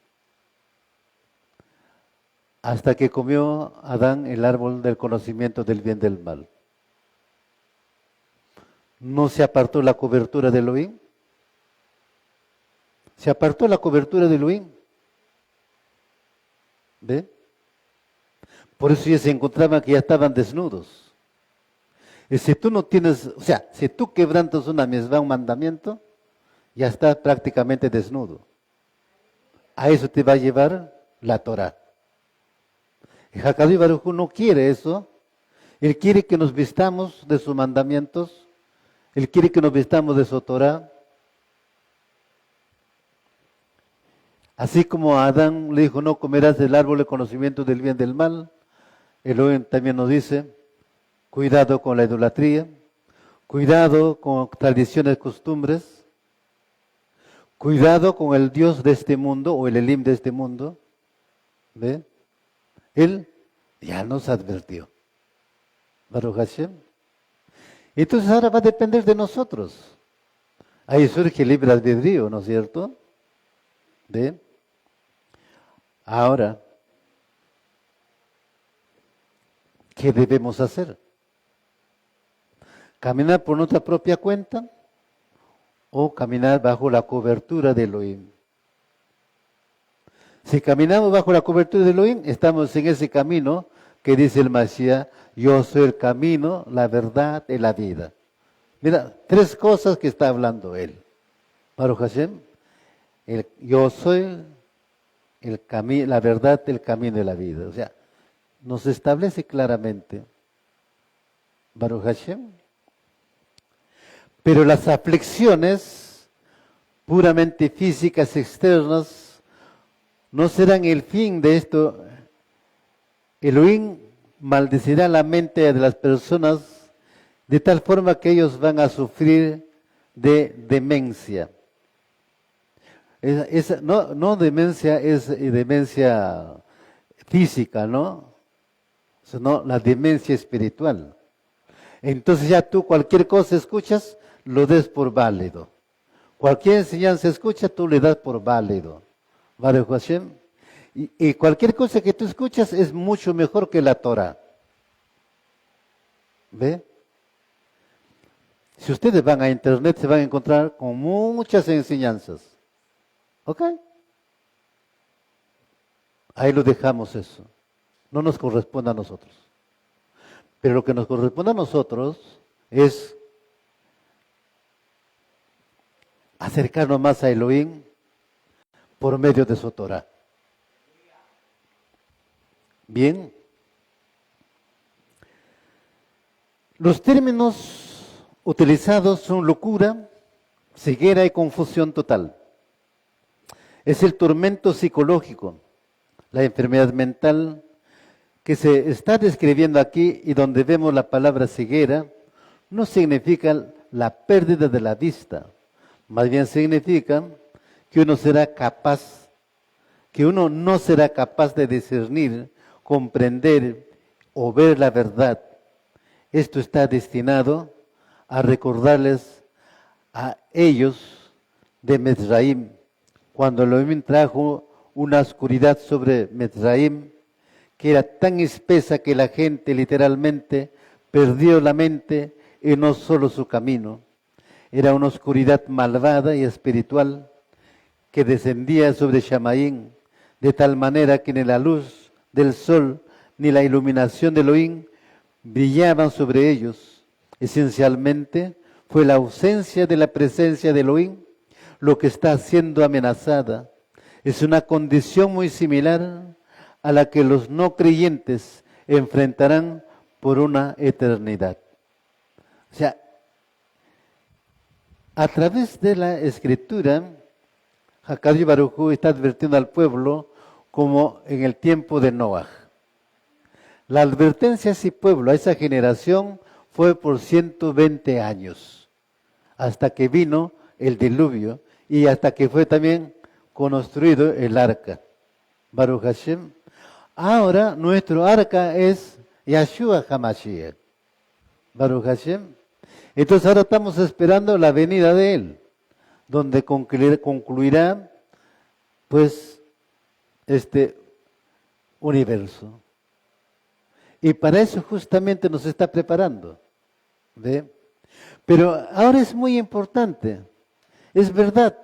Hasta que comió Adán el árbol del conocimiento del bien y del mal. ¿No se apartó la cobertura de Elohim? Se apartó la cobertura de Elohim. ¿Ve? Por eso ya se encontraban que ya estaban desnudos. Y si tú no tienes, o sea, si tú quebrantas una misma, un mandamiento, ya estás prácticamente desnudo. A eso te va a llevar la Torah. Y Hakadosh Baruj Hu no quiere eso. Él quiere que nos vistamos de sus mandamientos. Él quiere que nos vistamos de su Torah. Así como a Adán le dijo, no comerás del árbol del conocimiento del bien y del mal. Elohim también nos dice, cuidado con la idolatría, cuidado con tradiciones, costumbres, cuidado con el Dios de este mundo o el Elim de este mundo. ¿Ve? Él ya nos advirtió. Baruch Hashem. Entonces ahora va a depender de nosotros. Ahí surge el libre albedrío, ¿no es cierto? ¿Ve? Ahora, ¿qué debemos hacer? ¿Caminar por nuestra propia cuenta o caminar bajo la cobertura de Elohim? Si caminamos bajo la cobertura de Elohim, estamos en ese camino que dice el Mashiach, yo soy el camino, la verdad y la vida. Mira, tres cosas que está hablando él. Baruch Hashem, yo soy el camino, la verdad, el camino y la vida. O sea, nos establece claramente, Baruch Hashem. Pero las aflicciones puramente físicas externas no serán el fin de esto. Elohim maldecirá la mente de las personas de tal forma que ellos van a sufrir de demencia. No demencia es demencia física, ¿no? Sino la demencia espiritual. Entonces ya tú cualquier cosa escuchas, lo des por válido. Cualquier enseñanza escucha, tú le das por válido. Baruch Hashem. Y cualquier cosa que tú escuchas es mucho mejor que la Torah. ¿Ve? Si ustedes van a internet se van a encontrar con muchas enseñanzas. ¿Ok? Ahí lo dejamos eso. No nos corresponde a nosotros. Pero lo que nos corresponde a nosotros es acercarnos más a Elohim por medio de su Torah. Bien. Los términos utilizados son locura, ceguera y confusión total. Es el tormento psicológico, la enfermedad mental que se está describiendo aquí y donde vemos la palabra ceguera, no significa la pérdida de la vista, más bien significa que uno no será capaz de discernir, comprender o ver la verdad. Esto está destinado a recordarles a ellos de Mizraim, cuando Elohim trajo una oscuridad sobre Mizraim, que era tan espesa que la gente literalmente perdió la mente y no solo su camino. Era una oscuridad malvada y espiritual que descendía sobre Shamaín, de tal manera que ni la luz del sol ni la iluminación de Elohim brillaban sobre ellos. Esencialmente fue la ausencia de la presencia de Elohim lo que está siendo amenazada. Es una condición muy similar a la que los no creyentes enfrentarán por una eternidad. O sea, a través de la Escritura, HaKadosh Baruj Hu está advirtiendo al pueblo como en el tiempo de Noah. La advertencia a ese pueblo, a esa generación, fue por 120 años, hasta que vino el diluvio y hasta que fue también construido el arca. Baruch Hashem. Ahora nuestro arca es Yahshua HaMashiach. Baruch Hashem. Entonces ahora estamos esperando la venida de Él, donde concluirá pues este universo. Y para eso justamente nos está preparando. ¿Ve? Pero ahora es muy importante. Es verdad,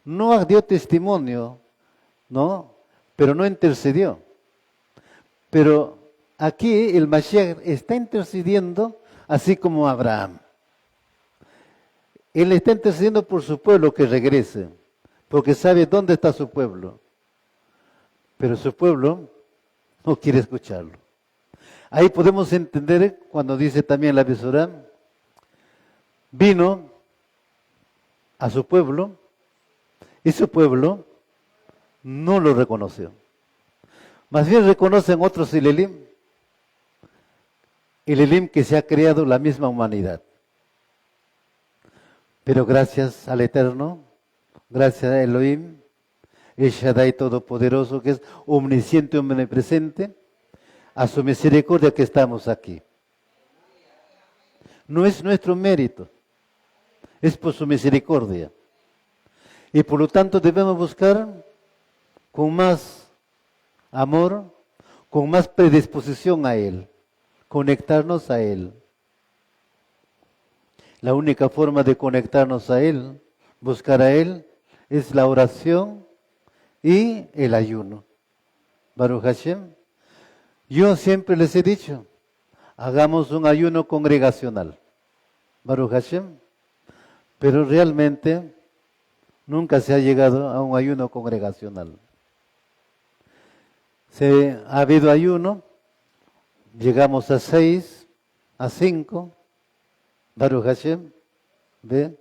Noah dio testimonio, ¿no? Pero no intercedió. Pero aquí el Mashiach está intercediendo así como Abraham. Él está intercediendo por su pueblo que regrese, porque sabe dónde está su pueblo. Pero su pueblo no quiere escucharlo. Ahí podemos entender cuando dice también la Besorá, vino a su pueblo y su pueblo no lo reconoció. Más bien reconocen otros el Elim que se ha creado la misma humanidad. Pero gracias al Eterno, gracias a Elohim, el Shaddai Todopoderoso, que es omnisciente y omnipresente, a su misericordia que estamos aquí. No es nuestro mérito, es por su misericordia. Y por lo tanto debemos buscar con más amor, con más predisposición a Él, conectarnos a Él. La única forma de conectarnos a Él, buscar a Él, es la oración y el ayuno. Baruch Hashem. Yo siempre les he dicho, hagamos un ayuno congregacional. Baruch Hashem. Pero realmente nunca se ha llegado a un ayuno congregacional. Ha habido ayuno, llegamos a 6, a 5, Baruch Hashem, ¿ve?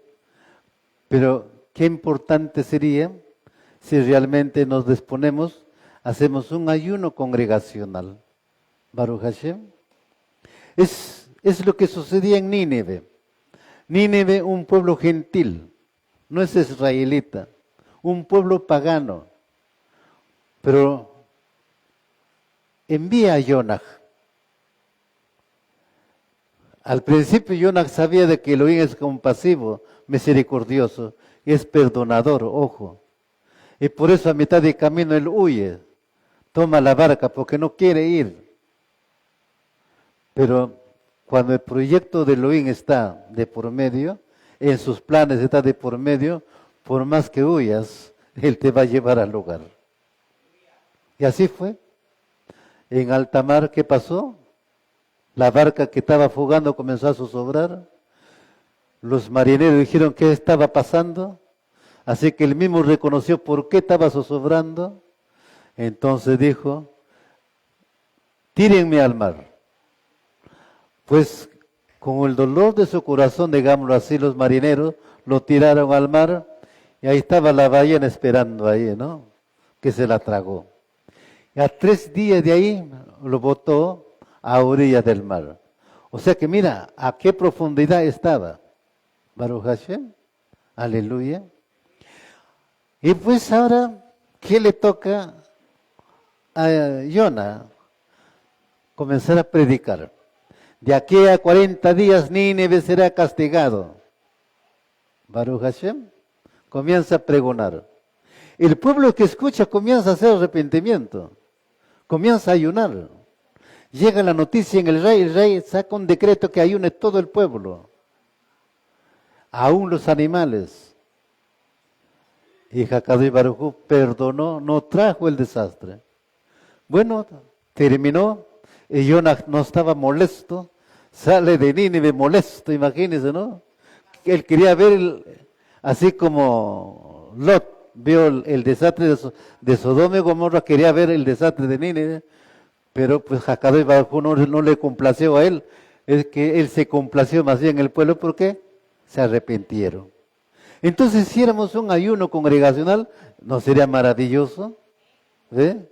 Pero qué importante sería si realmente nos disponemos, hacemos un ayuno congregacional. Baruch Hashem. Es lo que sucedía en Nínive. Nínive, un pueblo gentil, no es israelita, un pueblo pagano. Pero envía a Jonah. Al principio Jonah sabía de que Elohim es compasivo, misericordioso, y es perdonador, ojo. Y por eso a mitad de camino él huye, toma la barca porque no quiere ir. Pero cuando el proyecto de Elohim está de por medio, en sus planes está de por medio, por más que huyas, Él te va a llevar al lugar. Y así fue. En alta mar, ¿qué pasó? La barca que estaba fugando comenzó a zozobrar. Los marineros dijeron qué estaba pasando. Así que él mismo reconoció por qué estaba zozobrando. Entonces dijo, tírenme al mar. Pues con el dolor de su corazón, digámoslo así, los marineros lo tiraron al mar y ahí estaba la ballena esperando ahí, ¿no? Que se la tragó. Y a 3 días de ahí lo botó a orillas del mar. O sea que mira, a qué profundidad estaba. Baruch Hashem, aleluya. Y pues ahora, ¿qué le toca a Jonah? Comenzar a predicar. De aquí a 40 días Nínive será castigado. Baruch Hashem comienza a pregonar. El pueblo que escucha comienza a hacer arrepentimiento. Comienza a ayunar. Llega la noticia en el rey saca un decreto que ayune todo el pueblo. Aún los animales. Y Hakadosh Baruj Hu perdonó, no trajo el desastre. Bueno, terminó y Jonah no estaba molesto. Sale de Nínive molesto, imagínense, ¿no? Él quería ver, así como Lot vio el desastre de Sodoma y Gomorra, quería ver el desastre de Nínive, pero pues Hakadosh Baruj Hu no le complació a él, es que él se complació más bien en el pueblo porque se arrepintieron. Entonces, si hiciéramos un ayuno congregacional, ¿no sería maravilloso? ¿Ve?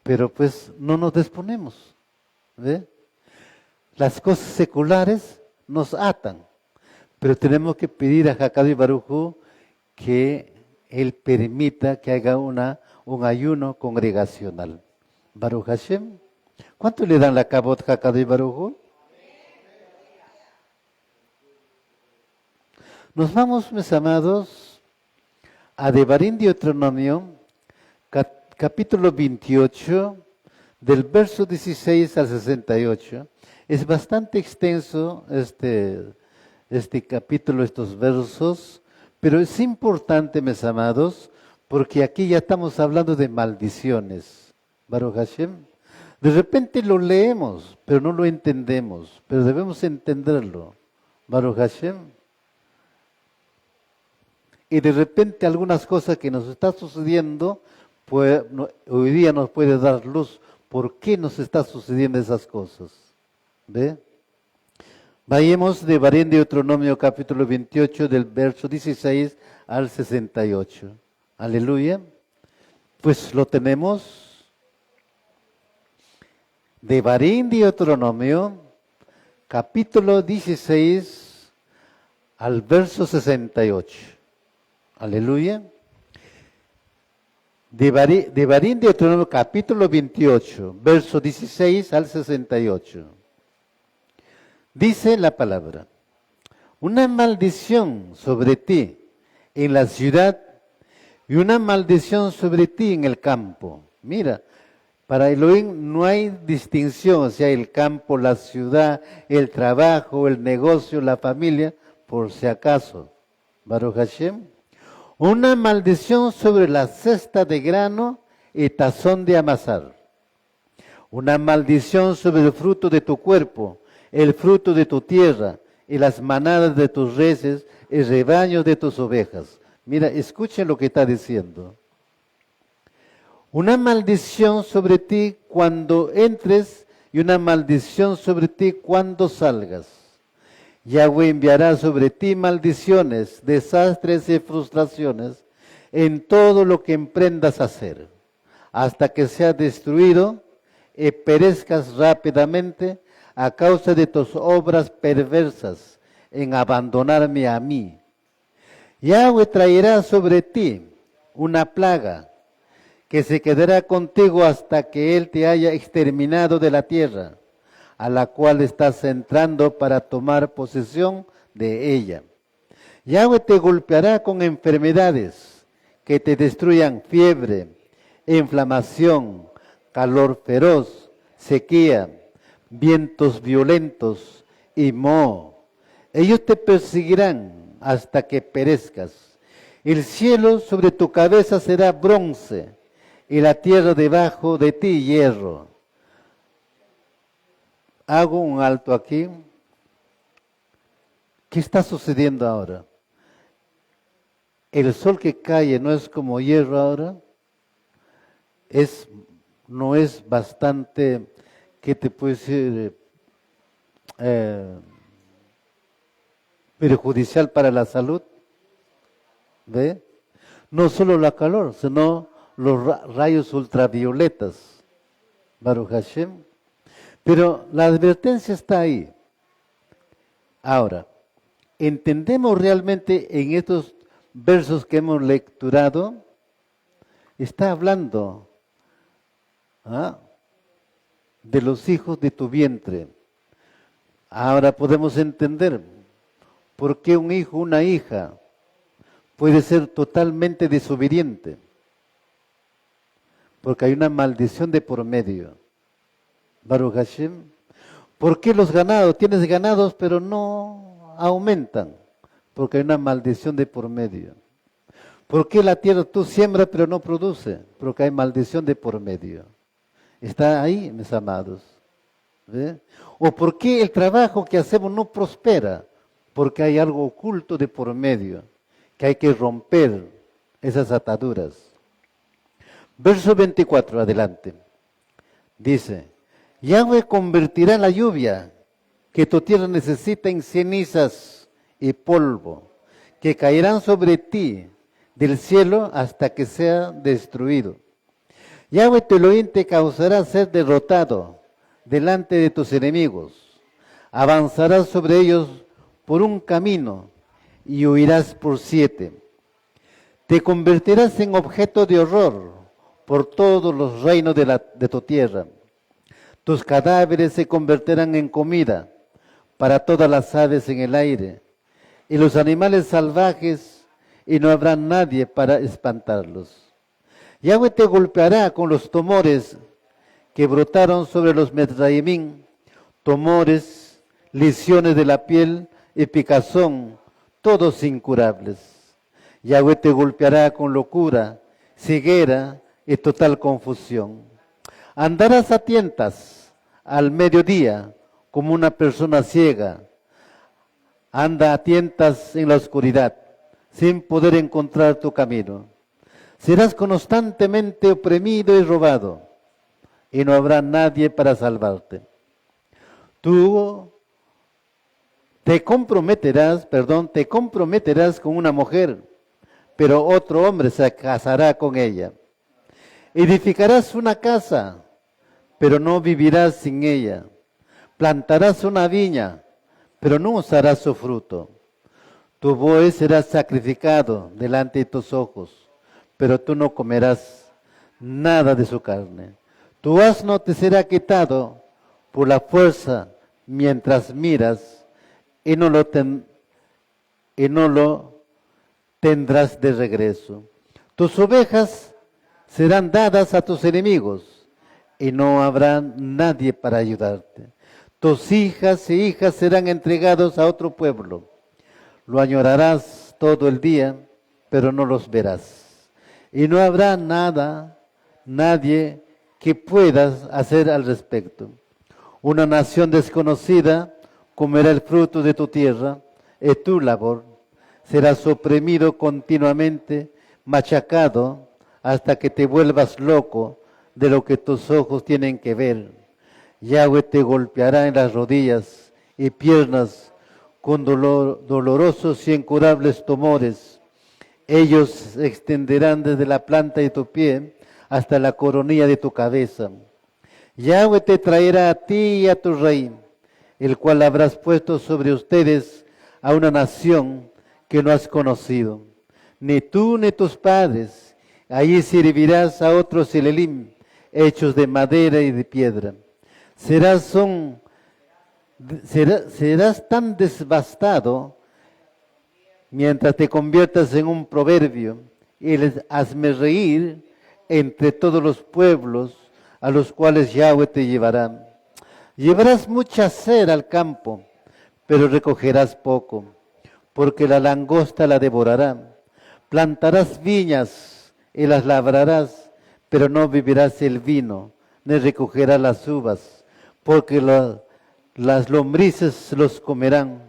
Pero pues no nos disponemos, ¿ve? Las cosas seculares nos atan, pero tenemos que pedir a Hakadosh Baruj Hu que Él permita que haga un ayuno congregacional. Baruch Hashem. ¿Cuánto le dan la cabot Hakadosh Baruj Hu? Nos vamos, mis amados, a Devarim Deuteronomio, capítulo 28, del verso 16 al 68. Es bastante extenso este capítulo, estos versos, pero es importante, mis amados, porque aquí ya estamos hablando de maldiciones. Baruch Hashem. De repente lo leemos, pero no lo entendemos, pero debemos entenderlo. Baruch Hashem. Y de repente algunas cosas que nos está sucediendo, pues, hoy día nos puede dar luz. ¿Por qué nos está sucediendo esas cosas? ¿Ve? Vayamos de Devarim Deuteronomio capítulo 28 del verso 16 al 68. Aleluya. Pues lo tenemos. Devarim Deuteronomio capítulo 16 al verso 68. Aleluya. Devarim Deuteronomio capítulo 28, verso 16 al 68. Dice la palabra, una maldición sobre ti en la ciudad y una maldición sobre ti en el campo. Mira, para Elohim no hay distinción, o sea, el campo, la ciudad, el trabajo, el negocio, la familia, por si acaso. Baruch Hashem. Una maldición sobre la cesta de grano y tazón de amasar. Una maldición sobre el fruto de tu cuerpo, el fruto de tu tierra, y las manadas de tus reses, el rebaño de tus ovejas. Mira, escuchen lo que está diciendo. Una maldición sobre ti cuando entres y una maldición sobre ti cuando salgas. Yahweh enviará sobre ti maldiciones, desastres y frustraciones en todo lo que emprendas a hacer, hasta que sea destruido y perezcas rápidamente a causa de tus obras perversas en abandonarme a mí. Yahweh traerá sobre ti una plaga que se quedará contigo hasta que Él te haya exterminado de la tierra, a la cual estás entrando para tomar posesión de ella. Yahweh te golpeará con enfermedades que te destruyan: fiebre, inflamación, calor feroz, sequía, vientos violentos y moho. Ellos te perseguirán hasta que perezcas. El cielo sobre tu cabeza será bronce y la tierra debajo de ti hierro. Hago un alto aquí. ¿Qué está sucediendo ahora? El sol que cae no es como hierro ahora. No es bastante, ¿qué te puedo decir? Perjudicial para la salud. ¿Ve? No solo la calor, sino los rayos ultravioletas. Baruch Hashem. Pero la advertencia está ahí. Ahora, ¿entendemos realmente en estos versos que hemos lecturado? Está hablando de los hijos de tu vientre. Ahora podemos entender por qué un hijo, una hija, puede ser totalmente desobediente. Porque hay una maldición de por medio. Baruch Hashem. ¿Por qué los ganados? Tienes ganados pero no aumentan. Porque hay una maldición de por medio. ¿Por qué la tierra tú siembras pero no produce? Porque hay maldición de por medio. Está ahí, mis amados. ¿Ve? ¿O por qué el trabajo que hacemos no prospera? Porque hay algo oculto de por medio, que hay que romper esas ataduras. Verso 24, adelante. Dice: Yahweh convertirá la lluvia que tu tierra necesita en cenizas y polvo, que caerán sobre ti del cielo hasta que sea destruido. Yahweh tu Elohim te causará ser derrotado delante de tus enemigos. Avanzarás sobre ellos por un camino y huirás por 7. Te convertirás en objeto de horror por todos los reinos de tu tierra. Tus cadáveres se convertirán en comida para todas las aves en el aire y los animales salvajes, y no habrá nadie para espantarlos. Yahweh te golpeará con los tumores que brotaron sobre los Metraimín, tumores, lesiones de la piel y picazón, todos incurables. Yahweh te golpeará con locura, ceguera y total confusión. Andarás a tientas al mediodía como una persona ciega. Anda a tientas en la oscuridad, sin poder encontrar tu camino. Serás constantemente oprimido y robado, y no habrá nadie para salvarte. Tú te comprometerás con una mujer, pero otro hombre se casará con ella. Edificarás una casa, pero no vivirás sin ella. Plantarás una viña, pero no usarás su fruto. Tu buey será sacrificado delante de tus ojos, pero tú no comerás nada de su carne. Tu asno te será quitado por la fuerza mientras miras, y no lo tendrás de regreso. Tus ovejas serán dadas a tus enemigos, y no habrá nadie para ayudarte. Tus hijas y hijas serán entregados a otro pueblo. Lo añorarás todo el día, pero no los verás. Y no habrá nadie que puedas hacer al respecto. Una nación desconocida comerá el fruto de tu tierra, es tu labor. Serás oprimido continuamente, machacado, hasta que te vuelvas loco de lo que tus ojos tienen que ver. Yahweh te golpeará en las rodillas y piernas con dolorosos y incurables tumores. Ellos se extenderán desde la planta de tu pie hasta la coronilla de tu cabeza. Yahweh te traerá a ti y a tu rey, el cual habrás puesto sobre ustedes a una nación que no has conocido, ni tú ni tus padres. Allí servirás a otros Elelim, hechos de madera y de piedra. Serás tan devastado mientras te conviertas en un proverbio y les hazme reír entre todos los pueblos a los cuales Yahweh te llevará. Llevarás mucha cera al campo, pero recogerás poco, porque la langosta la devorará. Plantarás viñas y las labrarás, pero no beberás el vino, ni recogerás las uvas, porque las lombrices los comerán.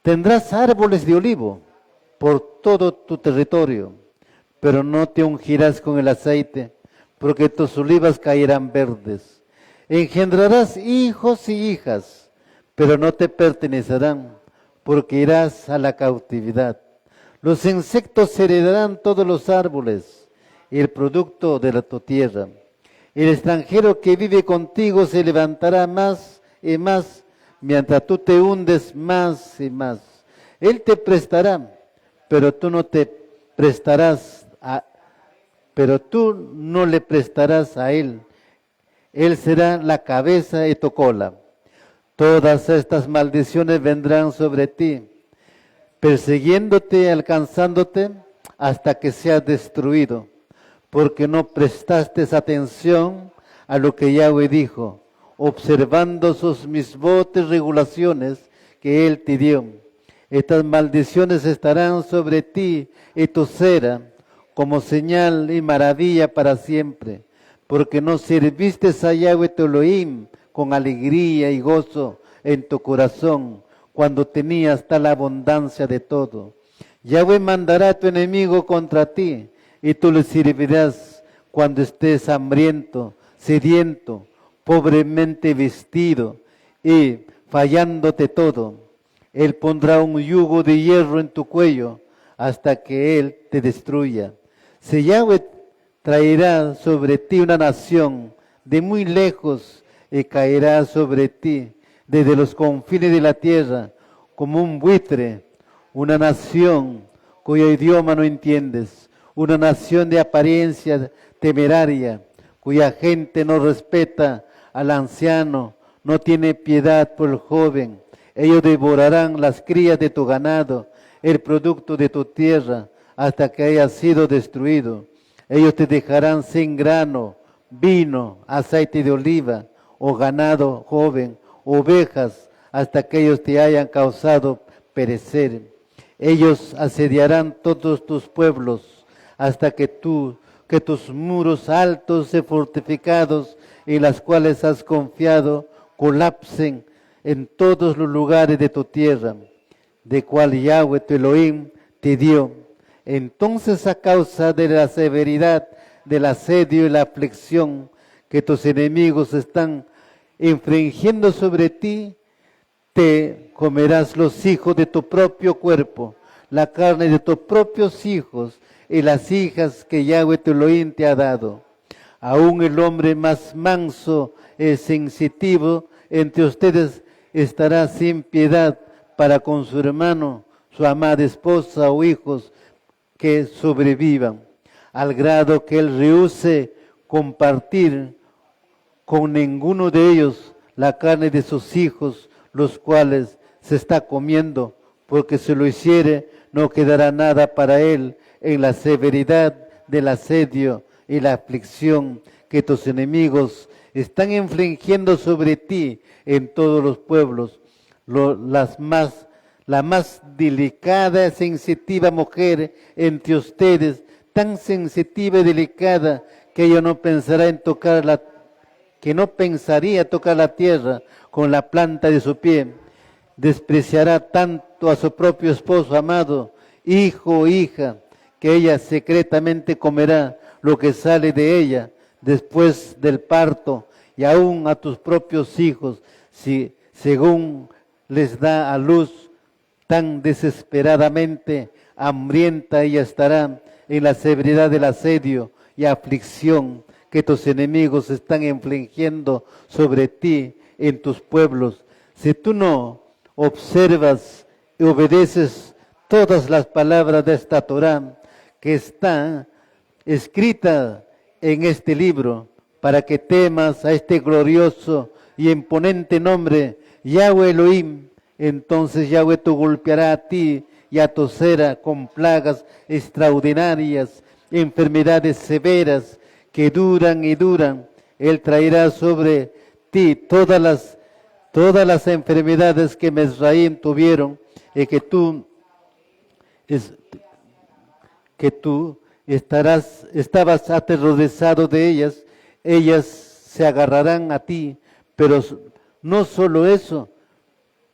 Tendrás árboles de olivo por todo tu territorio, pero no te ungirás con el aceite, porque tus olivas caerán verdes. Engendrarás hijos y hijas, pero no te pertenecerán, porque irás a la cautividad. Los insectos heredarán todos los árboles, el producto de tu tierra. El extranjero que vive contigo se levantará más y más, mientras tú te hundes más y más. Él te prestará, pero tú no le prestarás a él. Él será la cabeza y tu cola. Todas estas maldiciones vendrán sobre ti, persiguiéndote, alcanzándote, hasta que seas destruido, porque no prestaste atención a lo que Yahweh dijo, observando sus misbotes regulaciones que Él te dio. Estas maldiciones estarán sobre ti y tu cera, como señal y maravilla para siempre, porque no serviste a Yahweh tu Elohim con alegría y gozo en tu corazón, cuando tenías tal abundancia de todo. Yahweh mandará a tu enemigo contra ti, y tú le servirás cuando estés hambriento, sediento, pobremente vestido y fallándote todo. Él pondrá un yugo de hierro en tu cuello hasta que Él te destruya. Si Yahweh traerá sobre ti una nación de muy lejos y caerá sobre ti desde los confines de la tierra como un buitre, una nación cuyo idioma no entiendes, una nación de apariencia temeraria, cuya gente no respeta al anciano, no tiene piedad por el joven. Ellos devorarán las crías de tu ganado, el producto de tu tierra, hasta que haya sido destruido. Ellos te dejarán sin grano, vino, aceite de oliva, o ganado joven, ovejas, hasta que ellos te hayan causado perecer. Ellos asediarán todos tus pueblos, hasta que tus muros altos y fortificados, en las cuales has confiado, colapsen en todos los lugares de tu tierra, de cual Yahweh tu Elohim te dio. Entonces, a causa de la severidad del asedio y la aflicción que tus enemigos están infringiendo sobre ti, te comerás los hijos de tu propio cuerpo, la carne de tus propios hijos y las hijas que Yahweh tu Elohim te ha dado. Aún el hombre más manso y sensitivo entre ustedes estará sin piedad para con su hermano, su amada esposa o hijos que sobrevivan, al grado que él rehúse compartir con ninguno de ellos la carne de sus hijos, los cuales se está comiendo, porque si lo hiciere no quedará nada para él en la severidad del asedio y la aflicción que tus enemigos están infligiendo sobre ti en todos los pueblos. la más delicada, sensitiva mujer entre ustedes, tan sensitiva y delicada que ella no pensará en tocar que no pensaría tocar la tierra con la planta de su pie. Despreciará tanto a su propio esposo amado, hijo o hija, que ella secretamente comerá lo que sale de ella después del parto, y aún a tus propios hijos, si según les da a luz tan desesperadamente hambrienta, ella estará en la severidad del asedio y aflicción que tus enemigos están infligiendo sobre ti en tus pueblos. Si tú no observas y obedeces todas las palabras de esta Torá que está escrita en este libro, para que temas a este glorioso y imponente nombre, Yahweh Elohim, entonces Yahweh te golpeará a ti y a tu cera con plagas extraordinarias, enfermedades severas que duran y duran. Él traerá sobre ti todas las enfermedades que Mesraim tuvieron y que tú estabas aterrorizado de ellas. Ellas se agarrarán a ti, pero no solo eso,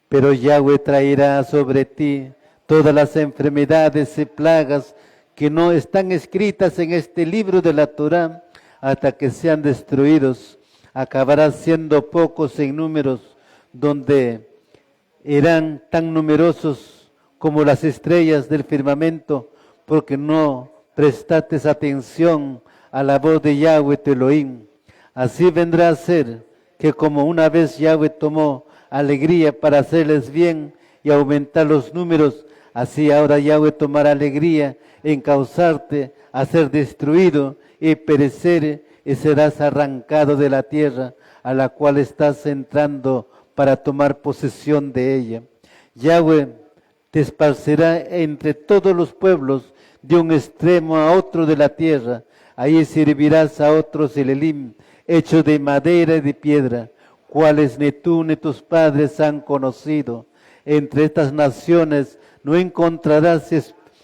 pero Yahweh traerá sobre ti todas las enfermedades y plagas que no están escritas en este libro de la Torá, hasta que sean destruidos. Acabarán siendo pocos en números, donde eran tan numerosos como las estrellas del firmamento, porque no prestaste atención a la voz de Yahweh tu Elohim. Así vendrá a ser que como una vez Yahweh tomó alegría para hacerles bien y aumentar los números, así ahora Yahweh tomará alegría en causarte a ser destruido y perecer, y serás arrancado de la tierra a la cual estás entrando para tomar posesión de ella. Yahweh te esparcirá entre todos los pueblos de un extremo a otro de la tierra. Ahí servirás a otros Elim, hechos de madera y de piedra, cuales ni tú ni tus padres han conocido. Entre estas naciones no encontrarás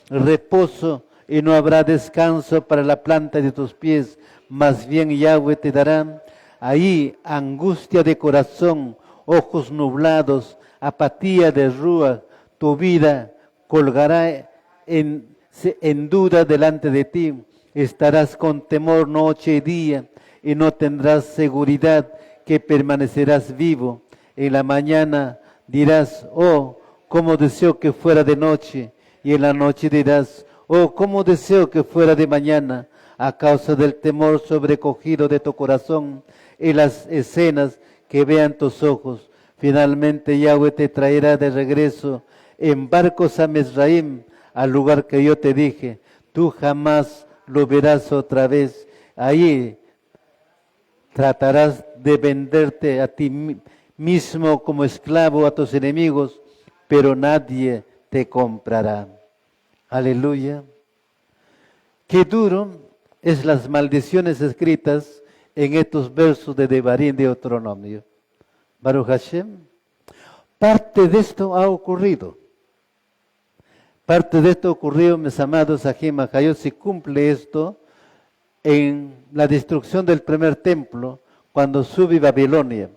reposo y no habrá descanso para la planta de tus pies. Más bien Yahweh te dará ahí angustia de corazón, ojos nublados, apatía de rúa. Tu vida colgará en duda delante de ti. Estarás con temor noche y día y no tendrás seguridad que permanecerás vivo. En la mañana dirás, oh, cómo deseo que fuera de noche. Y en la noche dirás, oh, cómo deseo que fuera de mañana, a causa del temor sobrecogido de tu corazón y las escenas que vean tus ojos. Finalmente Yahweh te traerá de regreso en barcos a Mesraim, al lugar que yo te dije. Tú jamás lo verás otra vez. Ahí tratarás de venderte a ti mismo como esclavo a tus enemigos, pero nadie te comprará. Aleluya. Qué duro es las maldiciones escritas en estos versos de Devarim de Deuteronomio. Baruch Hashem. Parte de esto ha ocurrido. Parte de esto ocurrió, mis amados Ajim Ajayot, si cumple esto en la destrucción del primer templo, cuando sube Babilonia.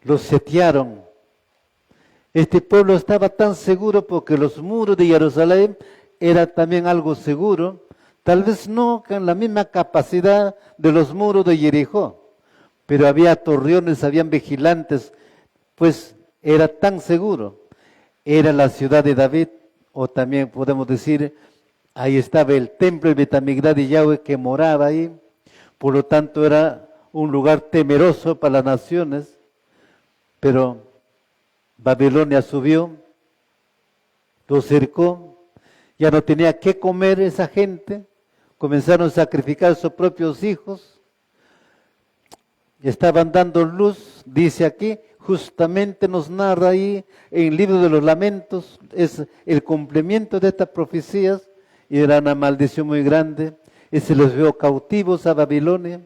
Los sitiaron. Este pueblo estaba tan seguro porque los muros de Jerusalén era también algo seguro, tal vez no con la misma capacidad de los muros de Jericó, pero había torreones, habían vigilantes, pues era tan seguro. Era la ciudad de David, o también podemos decir, ahí estaba el templo, el Betamigdad de Yahweh que moraba ahí, por lo tanto era un lugar temeroso para las naciones, pero Babilonia subió, lo cercó, ya no tenía qué comer esa gente, comenzaron a sacrificar a sus propios hijos, estaban dando luz, dice aquí, justamente nos narra ahí en el libro de los lamentos, es el cumplimiento de estas profecías, y era una maldición muy grande, y se los vio cautivos a Babilonia,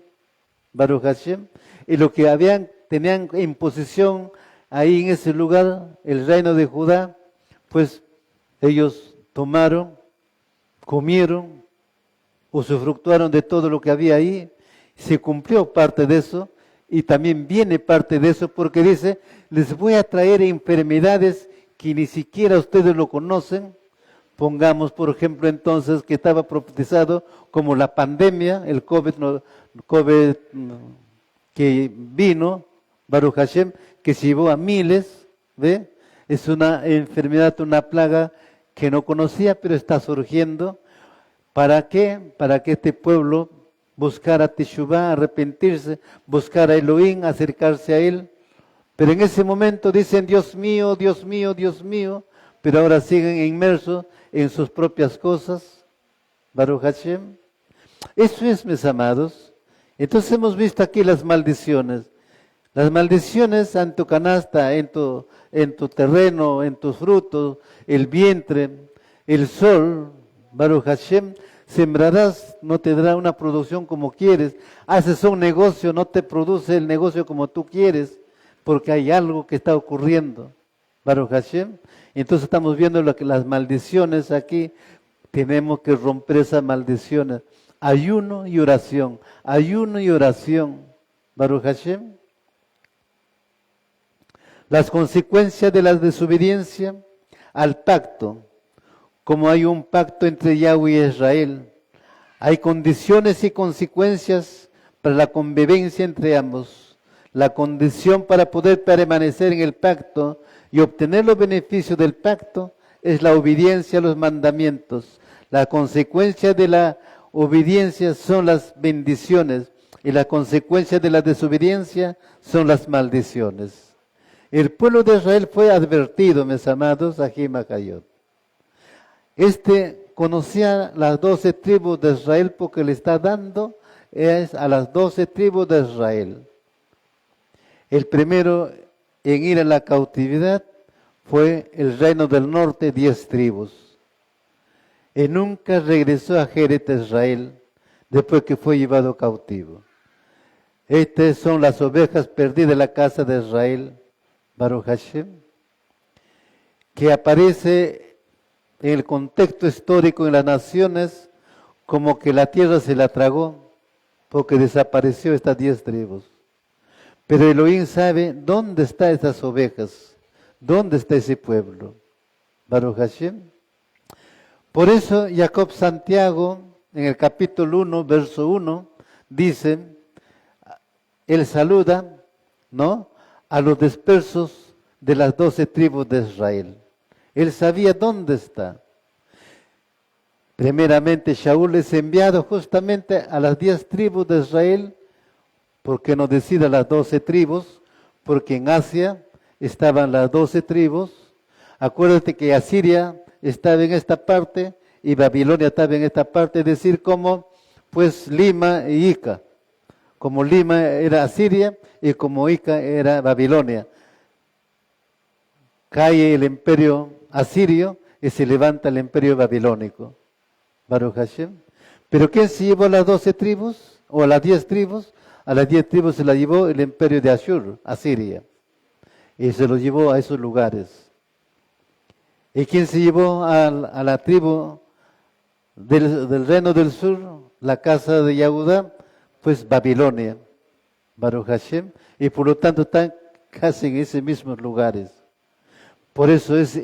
Baruch Hashem, y lo que tenían en posesión ahí en ese lugar, el reino de Judá, pues ellos tomaron, comieron, usufructuaron de todo lo que había ahí, se cumplió parte de eso, y también viene parte de eso, porque dice, les voy a traer enfermedades que ni siquiera ustedes lo conocen. Pongamos, por ejemplo, entonces, que estaba profetizado como la pandemia, el COVID que vino, Baruch Hashem, que se llevó a miles, ¿ve? Es una enfermedad, una plaga que no conocía, pero está surgiendo. ¿Para qué? Para que este pueblo buscara Teshuvah, arrepentirse, buscar a Elohim, acercarse a Él. Pero en ese momento dicen, Dios mío, Dios mío, Dios mío, pero ahora siguen inmersos en sus propias cosas. Baruch Hashem. Eso es, mis amados. Entonces hemos visto aquí las maldiciones. Las maldiciones en tu canasta, en tu terreno, en tus frutos, el vientre, el sol, Baruch Hashem, sembrarás, no te dará una producción como quieres. Haces un negocio, no te produce el negocio como tú quieres, porque hay algo que está ocurriendo. Baruch Hashem. Entonces estamos viendo las maldiciones aquí. Tenemos que romper esas maldiciones. Ayuno y oración. Ayuno y oración. Baruch Hashem. Las consecuencias de la desobediencia al pacto. Como hay un pacto entre Yahweh y Israel, hay condiciones y consecuencias para la convivencia entre ambos. La condición para poder permanecer en el pacto y obtener los beneficios del pacto es la obediencia a los mandamientos. La consecuencia de la obediencia son las bendiciones y la consecuencia de la desobediencia son las maldiciones. El pueblo de Israel fue advertido, mis amados, Ajim Akayot. Conocía las 12 tribus de Israel porque le está dando es a las 12 tribus de Israel. El primero en ir a la cautividad fue el reino del norte, 10 tribus. Y nunca regresó a Jeret Israel después que fue llevado cautivo. Estas son las ovejas perdidas de la casa de Israel, Baruch Hashem, que aparece en el contexto histórico en las naciones como que la tierra se la tragó porque desapareció estas 10 tribus. Pero Elohim sabe dónde están esas ovejas, dónde está ese pueblo. Baruch Hashem. Por eso Jacob Santiago en el capítulo 1, verso 1, dice, él saluda, ¿no?, a los dispersos de las 12 tribus de Israel. Él sabía dónde está. Primeramente, Shaul es enviado justamente a las 10 tribus de Israel, porque no decide a las 12 tribus, porque en Asia estaban las 12 tribus. Acuérdate que Asiria estaba en esta parte y Babilonia estaba en esta parte, es decir, como pues Lima y Ica. Como Lima era Asiria y como Ica era Babilonia. Cae el imperio asirio y se levanta el imperio babilónico. Baruch Hashem. ¿Pero quién se llevó a las 12 tribus? ¿O a las 10 tribus? A las 10 tribus se la llevó el imperio de Ashur, Asiria. Y se los llevó a esos lugares. ¿Y quién se llevó a la tribu del reino del sur? La casa de Yahudá, pues Babilonia. Baruch Hashem. Y por lo tanto están casi en esos mismos lugares. Por eso es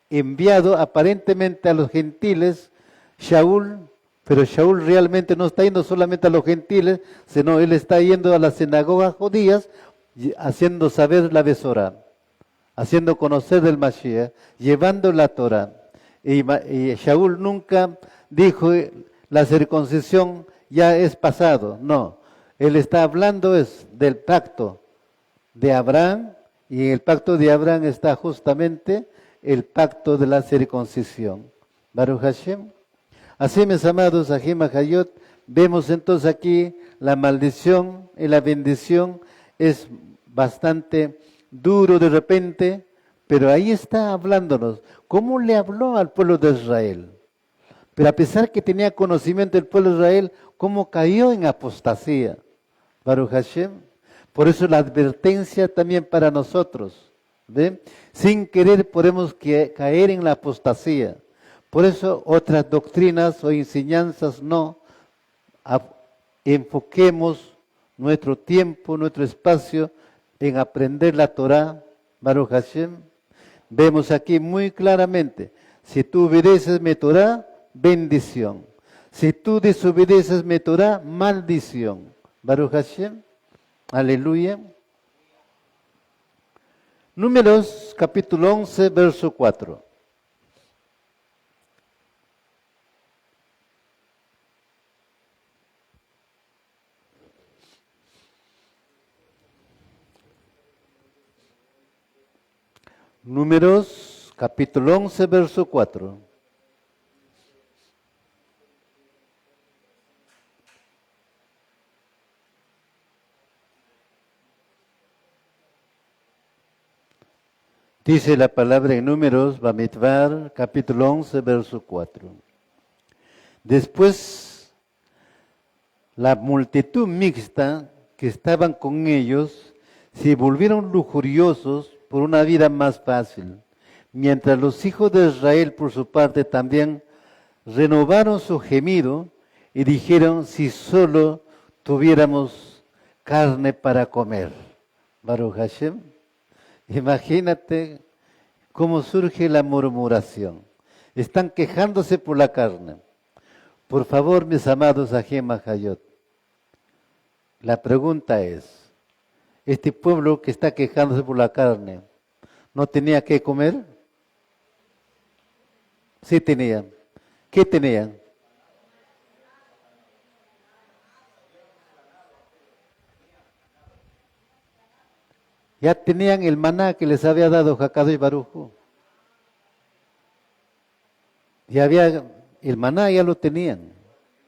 enviado aparentemente a los gentiles Shaul, pero Shaul realmente no está yendo solamente a los gentiles, sino él está yendo a las sinagogas judías, haciendo saber la Besorá, haciendo conocer del Mashiach, llevando la Torah. Y Shaul nunca dijo la circuncisión ya es pasado, no. Él está hablando del pacto de Abraham, y en el pacto de Abraham está justamente el pacto de la circuncisión. Baruch Hashem. Así, mis amados, Ajim Hayot, vemos entonces aquí la maldición y la bendición es bastante duro de repente, pero ahí está hablándonos. ¿Cómo le habló al pueblo de Israel? Pero a pesar que tenía conocimiento del pueblo de Israel, ¿cómo cayó en apostasía? Baruch Hashem. Por eso la advertencia también para nosotros. ¿Ve? Sin querer podemos caer en la apostasía. Por eso otras doctrinas o enseñanzas no. Enfoquemos nuestro tiempo, nuestro espacio en aprender la Torah, Baruch Hashem. Vemos aquí muy claramente, si tú obedeces mi Torah, bendición. Si tú desobedeces mi Torah, maldición. Baruch Hashem. Aleluya. Números capítulo 11, verso 4. Números capítulo 11, verso 4. Dice la palabra en Números, Bamidbar, capítulo 11, verso 4. Después, la multitud mixta que estaban con ellos se volvieron lujuriosos por una vida más fácil, mientras los hijos de Israel, por su parte, también renovaron su gemido y dijeron, si solo tuviéramos carne para comer. Baruch Hashem. Imagínate cómo surge la murmuración. Están quejándose por la carne. Por favor, mis amados Ajem Hayot, la pregunta es, este pueblo que está quejándose por la carne, ¿no tenía que comer? Sí tenía. ¿Qué tenían? Ya tenían el maná que les había dado Hakadosh Baruj Hu. Ya había, el maná ya lo tenían,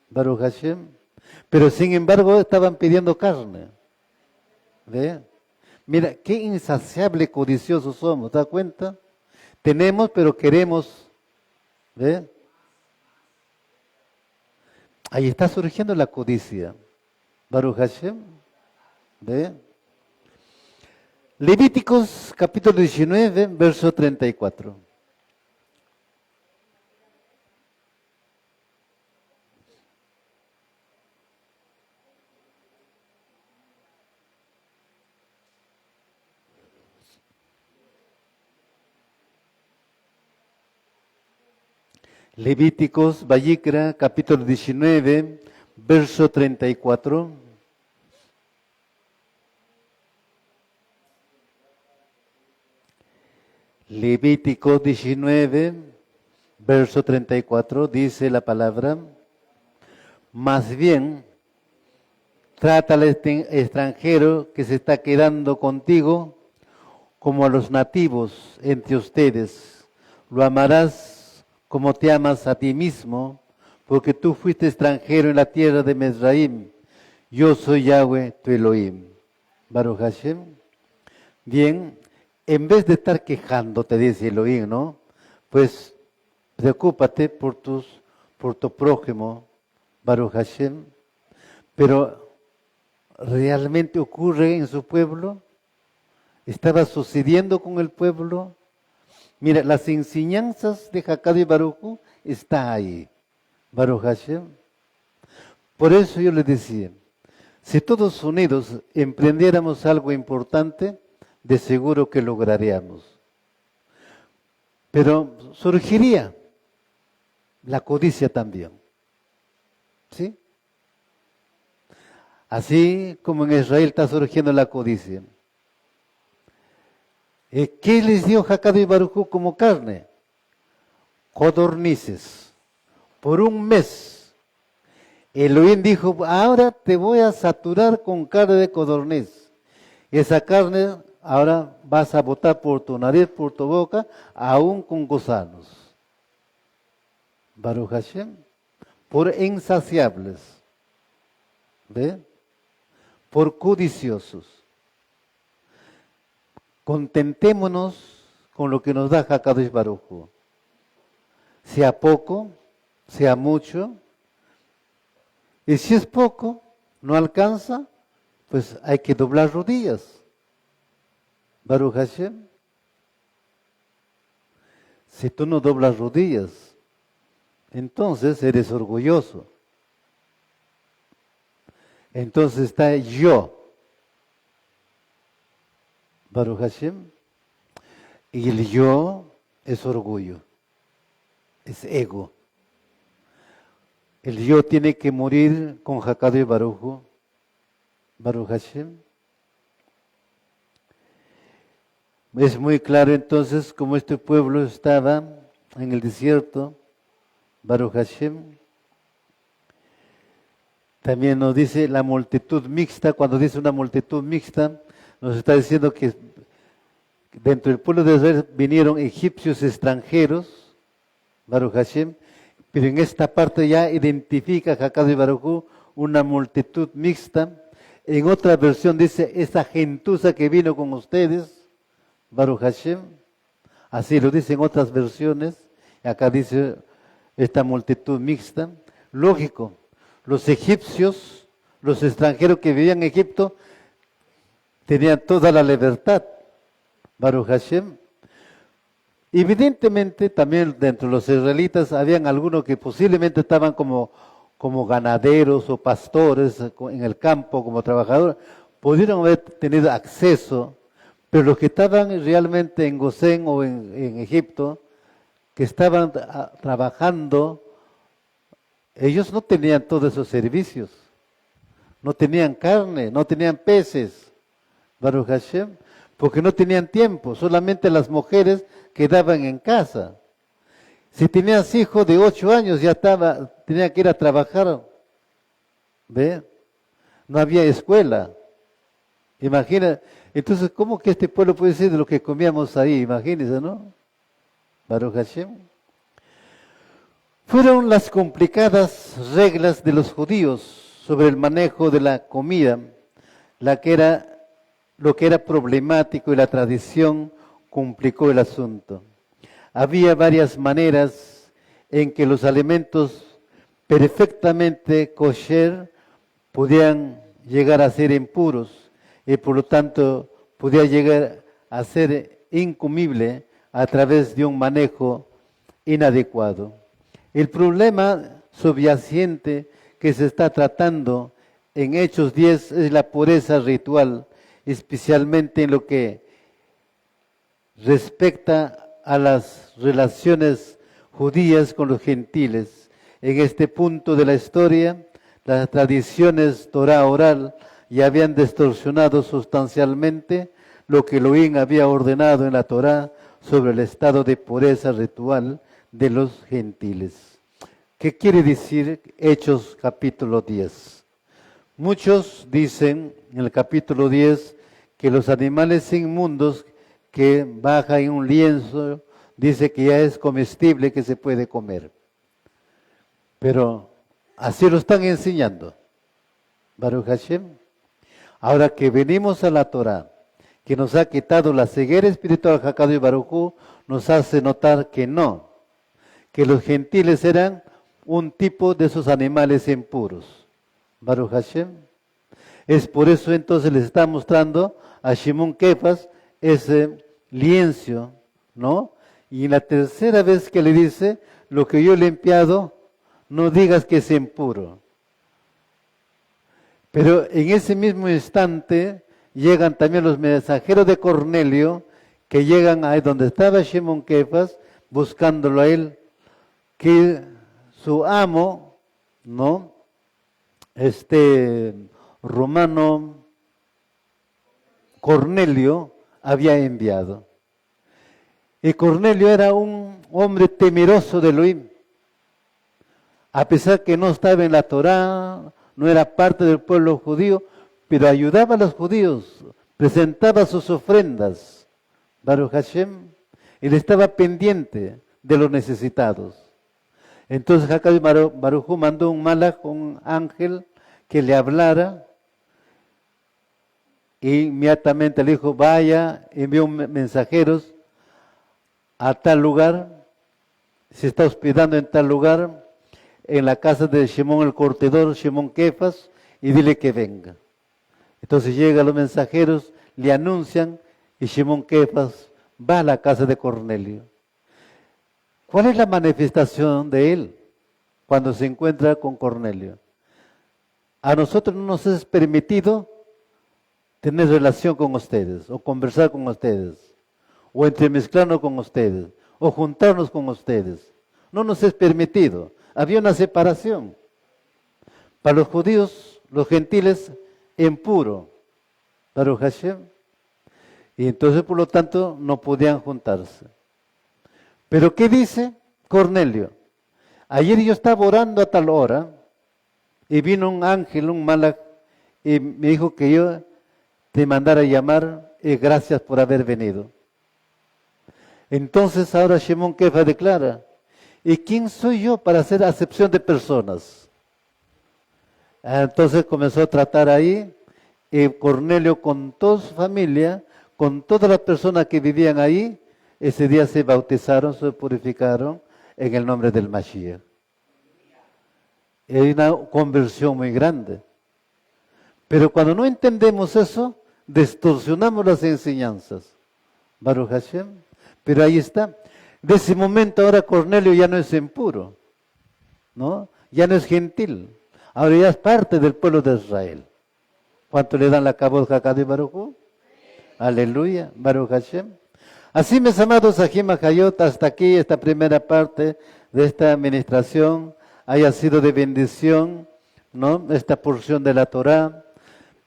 Baruch Hashem. Pero sin embargo estaban pidiendo carne. ¿Ve? Mira, qué insaciable codiciosos somos, ¿te das cuenta? Tenemos, pero queremos. ¿Ve? Ahí está surgiendo la codicia. Baruch Hashem. ¿Ve? Levíticos capítulo 19, verso 34. Levíticos, Vayikra, capítulo 19, verso 34. Levítico 19, verso 34, dice la palabra, más bien, trata al extranjero que se está quedando contigo como a los nativos entre ustedes. Lo amarás como te amas a ti mismo, porque tú fuiste extranjero en la tierra de Mizraim. Yo soy Yahweh, tu Elohim. Baruch Hashem. Bien, en vez de estar quejándote, dice Elohim, ¿no? Pues preocúpate por tu prójimo, Baruch Hashem. Pero ¿realmente ocurre en su pueblo? ¿Estaba sucediendo con el pueblo? Mira, las enseñanzas de Hakadosh Baruj Hu está ahí, Baruch Hashem. Por eso yo les decía, si todos unidos emprendiéramos algo importante, de seguro que lograríamos. Pero surgiría la codicia también. ¿Sí? Así como en Israel está surgiendo la codicia. ¿Qué les dio Hakadosh Baruj Hu como carne? Codornices. Por un mes. Elohim dijo, ahora te voy a saturar con carne de codorniz. Y esa carne ahora vas a botar por tu nariz, por tu boca, aún con gusanos. Baruch Hashem. Por insaciables. ¿Ve? Por codiciosos. Contentémonos con lo que nos da Hakadosh Baruj Hu. Sea poco, sea mucho. Y si es poco, no alcanza, pues hay que doblar rodillas. Baruch Hashem. Si tú no doblas rodillas, entonces eres orgulloso. Entonces está yo, Baruch Hashem, y el yo es orgullo, es ego. El yo tiene que morir con Hakado y Baruch Hashem. Es muy claro entonces cómo este pueblo estaba en el desierto, Baruch Hashem. También nos dice la multitud mixta, cuando dice una multitud mixta, nos está diciendo que dentro del pueblo de Israel vinieron egipcios extranjeros, Baruch Hashem, pero en esta parte ya identifica Hakado y Baruj una multitud mixta. En otra versión dice, esa gentuza que vino con ustedes, Baruch Hashem, así lo dice en otras versiones, acá dice esta multitud mixta. Lógico, los egipcios, los extranjeros que vivían en Egipto, tenían toda la libertad, Baruch Hashem. Evidentemente también dentro de los israelitas habían algunos que posiblemente estaban como ganaderos o pastores en el campo, como trabajadores, pudieron haber tenido acceso, pero los que estaban realmente en Gosén o en Egipto, que estaban trabajando, ellos no tenían todos esos servicios, no tenían carne, no tenían peces, Baruch Hashem, porque no tenían tiempo, solamente las mujeres quedaban en casa. Si tenías hijo de 8 años, tenía que ir a trabajar. ¿Ve? No había escuela. Imagina, entonces, ¿cómo que este pueblo puede ser de lo que comíamos ahí? Imagínense, ¿no? Baruch Hashem. Fueron las complicadas reglas de los judíos sobre el manejo de la comida, lo que era problemático, y la tradición complicó el asunto. Había varias maneras en que los alimentos perfectamente kosher podían llegar a ser impuros y por lo tanto podía llegar a ser incomible a través de un manejo inadecuado. El problema subyacente que se está tratando en Hechos 10 es la pureza ritual, especialmente en lo que respecta a las relaciones judías con los gentiles. En este punto de la historia, las tradiciones Torah oral ya habían distorsionado sustancialmente lo que Elohim había ordenado en la Torah sobre el estado de pureza ritual de los gentiles. ¿Qué quiere decir Hechos capítulo 10? Muchos dicen en el capítulo 10 que los animales inmundos que baja en un lienzo, dice que ya es comestible, que se puede comer. Pero así lo están enseñando, Baruch Hashem. Ahora que venimos a la Torah, que nos ha quitado la ceguera espiritual, Hakado y Baruj, nos hace notar que no, que los gentiles eran un tipo de esos animales impuros, Baruch Hashem. Es por eso entonces les está mostrando a Shimon Kefas ese lienzo, ¿no? Y en la tercera vez que le dice, lo que yo he limpiado, no digas que es impuro. Pero en ese mismo instante llegan también los mensajeros de Cornelio, que llegan ahí donde estaba Shimon Kefas, buscándolo a él, que su amo, ¿no? Romano Cornelio había enviado. Y Cornelio era un hombre temeroso de Elohim. A pesar que no estaba en la Torá, no era parte del pueblo judío, pero ayudaba a los judíos, presentaba sus ofrendas, Baruch Hashem, él estaba pendiente de los necesitados. Entonces Hakado Baruj mandó un malach, un ángel, que le hablara, y inmediatamente le dijo, vaya, envió mensajeros a tal lugar, se está hospedando en tal lugar, en la casa de Shimón el cortador, Shimon Kefas, y dile que venga. Entonces llegan los mensajeros, le anuncian, y Shimon Kefas va a la casa de Cornelio. ¿Cuál es la manifestación de él cuando se encuentra con Cornelio? A nosotros no nos es permitido tener relación con ustedes, o conversar con ustedes, o entremezclarnos con ustedes, o juntarnos con ustedes. No nos es permitido. Había una separación. Para los judíos, los gentiles, impuro. Baruch Hashem. Y entonces, por lo tanto, no podían juntarse. Pero ¿qué dice Cornelio? Ayer yo estaba orando a tal hora y vino un ángel, un malach, y me dijo que yo te mandara a llamar y gracias por haber venido. Entonces ahora Shimon Kefa declara, ¿y quién soy yo para hacer acepción de personas? Entonces comenzó a tratar ahí y Cornelio con toda su familia, con todas las personas que vivían ahí, ese día se bautizaron, se purificaron en el nombre del Mashiach. Es una conversión muy grande. Pero cuando no entendemos eso, distorsionamos las enseñanzas. Baruch Hashem. Pero ahí está. De ese momento ahora Cornelio ya no es impuro, ¿no? Ya no es gentil. Ahora ya es parte del pueblo de Israel. ¿Cuánto le dan la kabod hakad y Baruj Hu? Aleluya, Baruch Hashem. Así, mis amados Ajim Hayot, hasta aquí esta primera parte de esta administración haya sido de bendición, ¿no? Esta porción de la Torah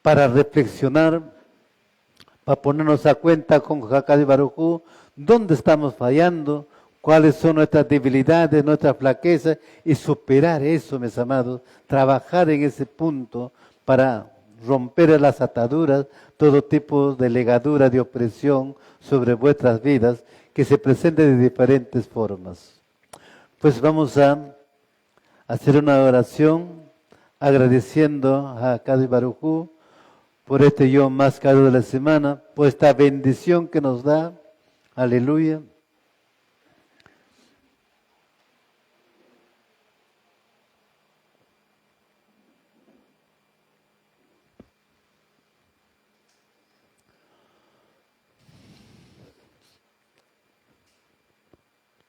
para reflexionar, para ponernos a cuenta con Hakad y Baruj Hu, dónde estamos fallando, cuáles son nuestras debilidades, nuestras flaquezas, y superar eso, mis amados, trabajar en ese punto para romper las ataduras, todo tipo de legadura, de opresión sobre vuestras vidas, que se presenten de diferentes formas. Pues vamos a hacer una oración agradeciendo a Hakad y Baruj Hu por este Yom más caro de la semana, por esta bendición que nos da. Aleluya.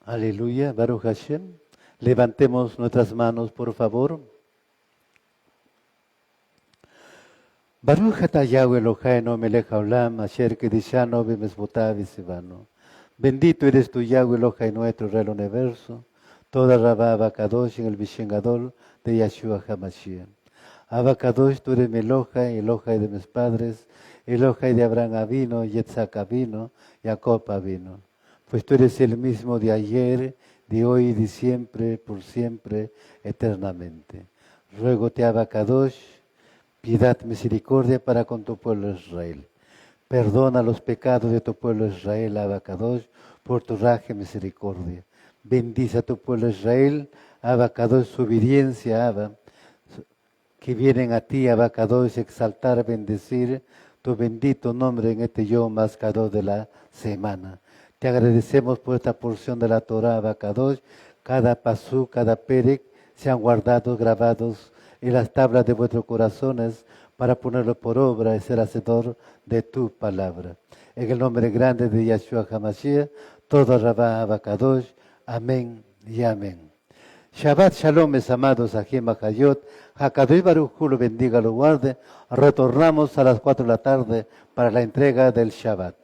Aleluya, Baruch Hashem. Levantemos nuestras manos, por favor. Baruch atah Yahweh Eloheinu melech haolam, asher kedishanu b'mezvotav v'sivanu. Bendito eres tú, Yahweh Elohai nuestro, Rey del universo. Toda Rabá Abacadosh en el Bishen Gadol de Yahshua HaMashiach. Abacadosh, tú eres mi Elohai, Elohai de mis padres, Elohai de Abraham Avino, Yitzhak Avino, Jacob Avino. Pues tú eres el mismo de ayer, de hoy y de siempre, por siempre, eternamente. Ruégote, Abacadosh, piedad, misericordia para con tu pueblo Israel. Perdona los pecados de tu pueblo Israel, Abacadosh, por tu raje misericordia. Bendice a tu pueblo Israel, Abacadosh, su obediencia, Abba, que vienen a ti, Abacadosh, exaltar, bendecir tu bendito nombre en este Yom más Kadosh de la semana. Te agradecemos por esta porción de la Torah, Abacadosh. Cada pasú, cada perek sean guardados, grabados en las tablas de vuestros corazones para ponerlo por obra y ser hacedor de tu palabra. En el nombre grande de Yahshua HaMashiach, todo Rabá Abacadosh. Amén y amén. Shabbat Shalom, mis amados Ajim Hayot. Hakadosh Baruj Hu lo bendiga, lo guarde. Retornamos a las 4 de la tarde para la entrega del Shabbat.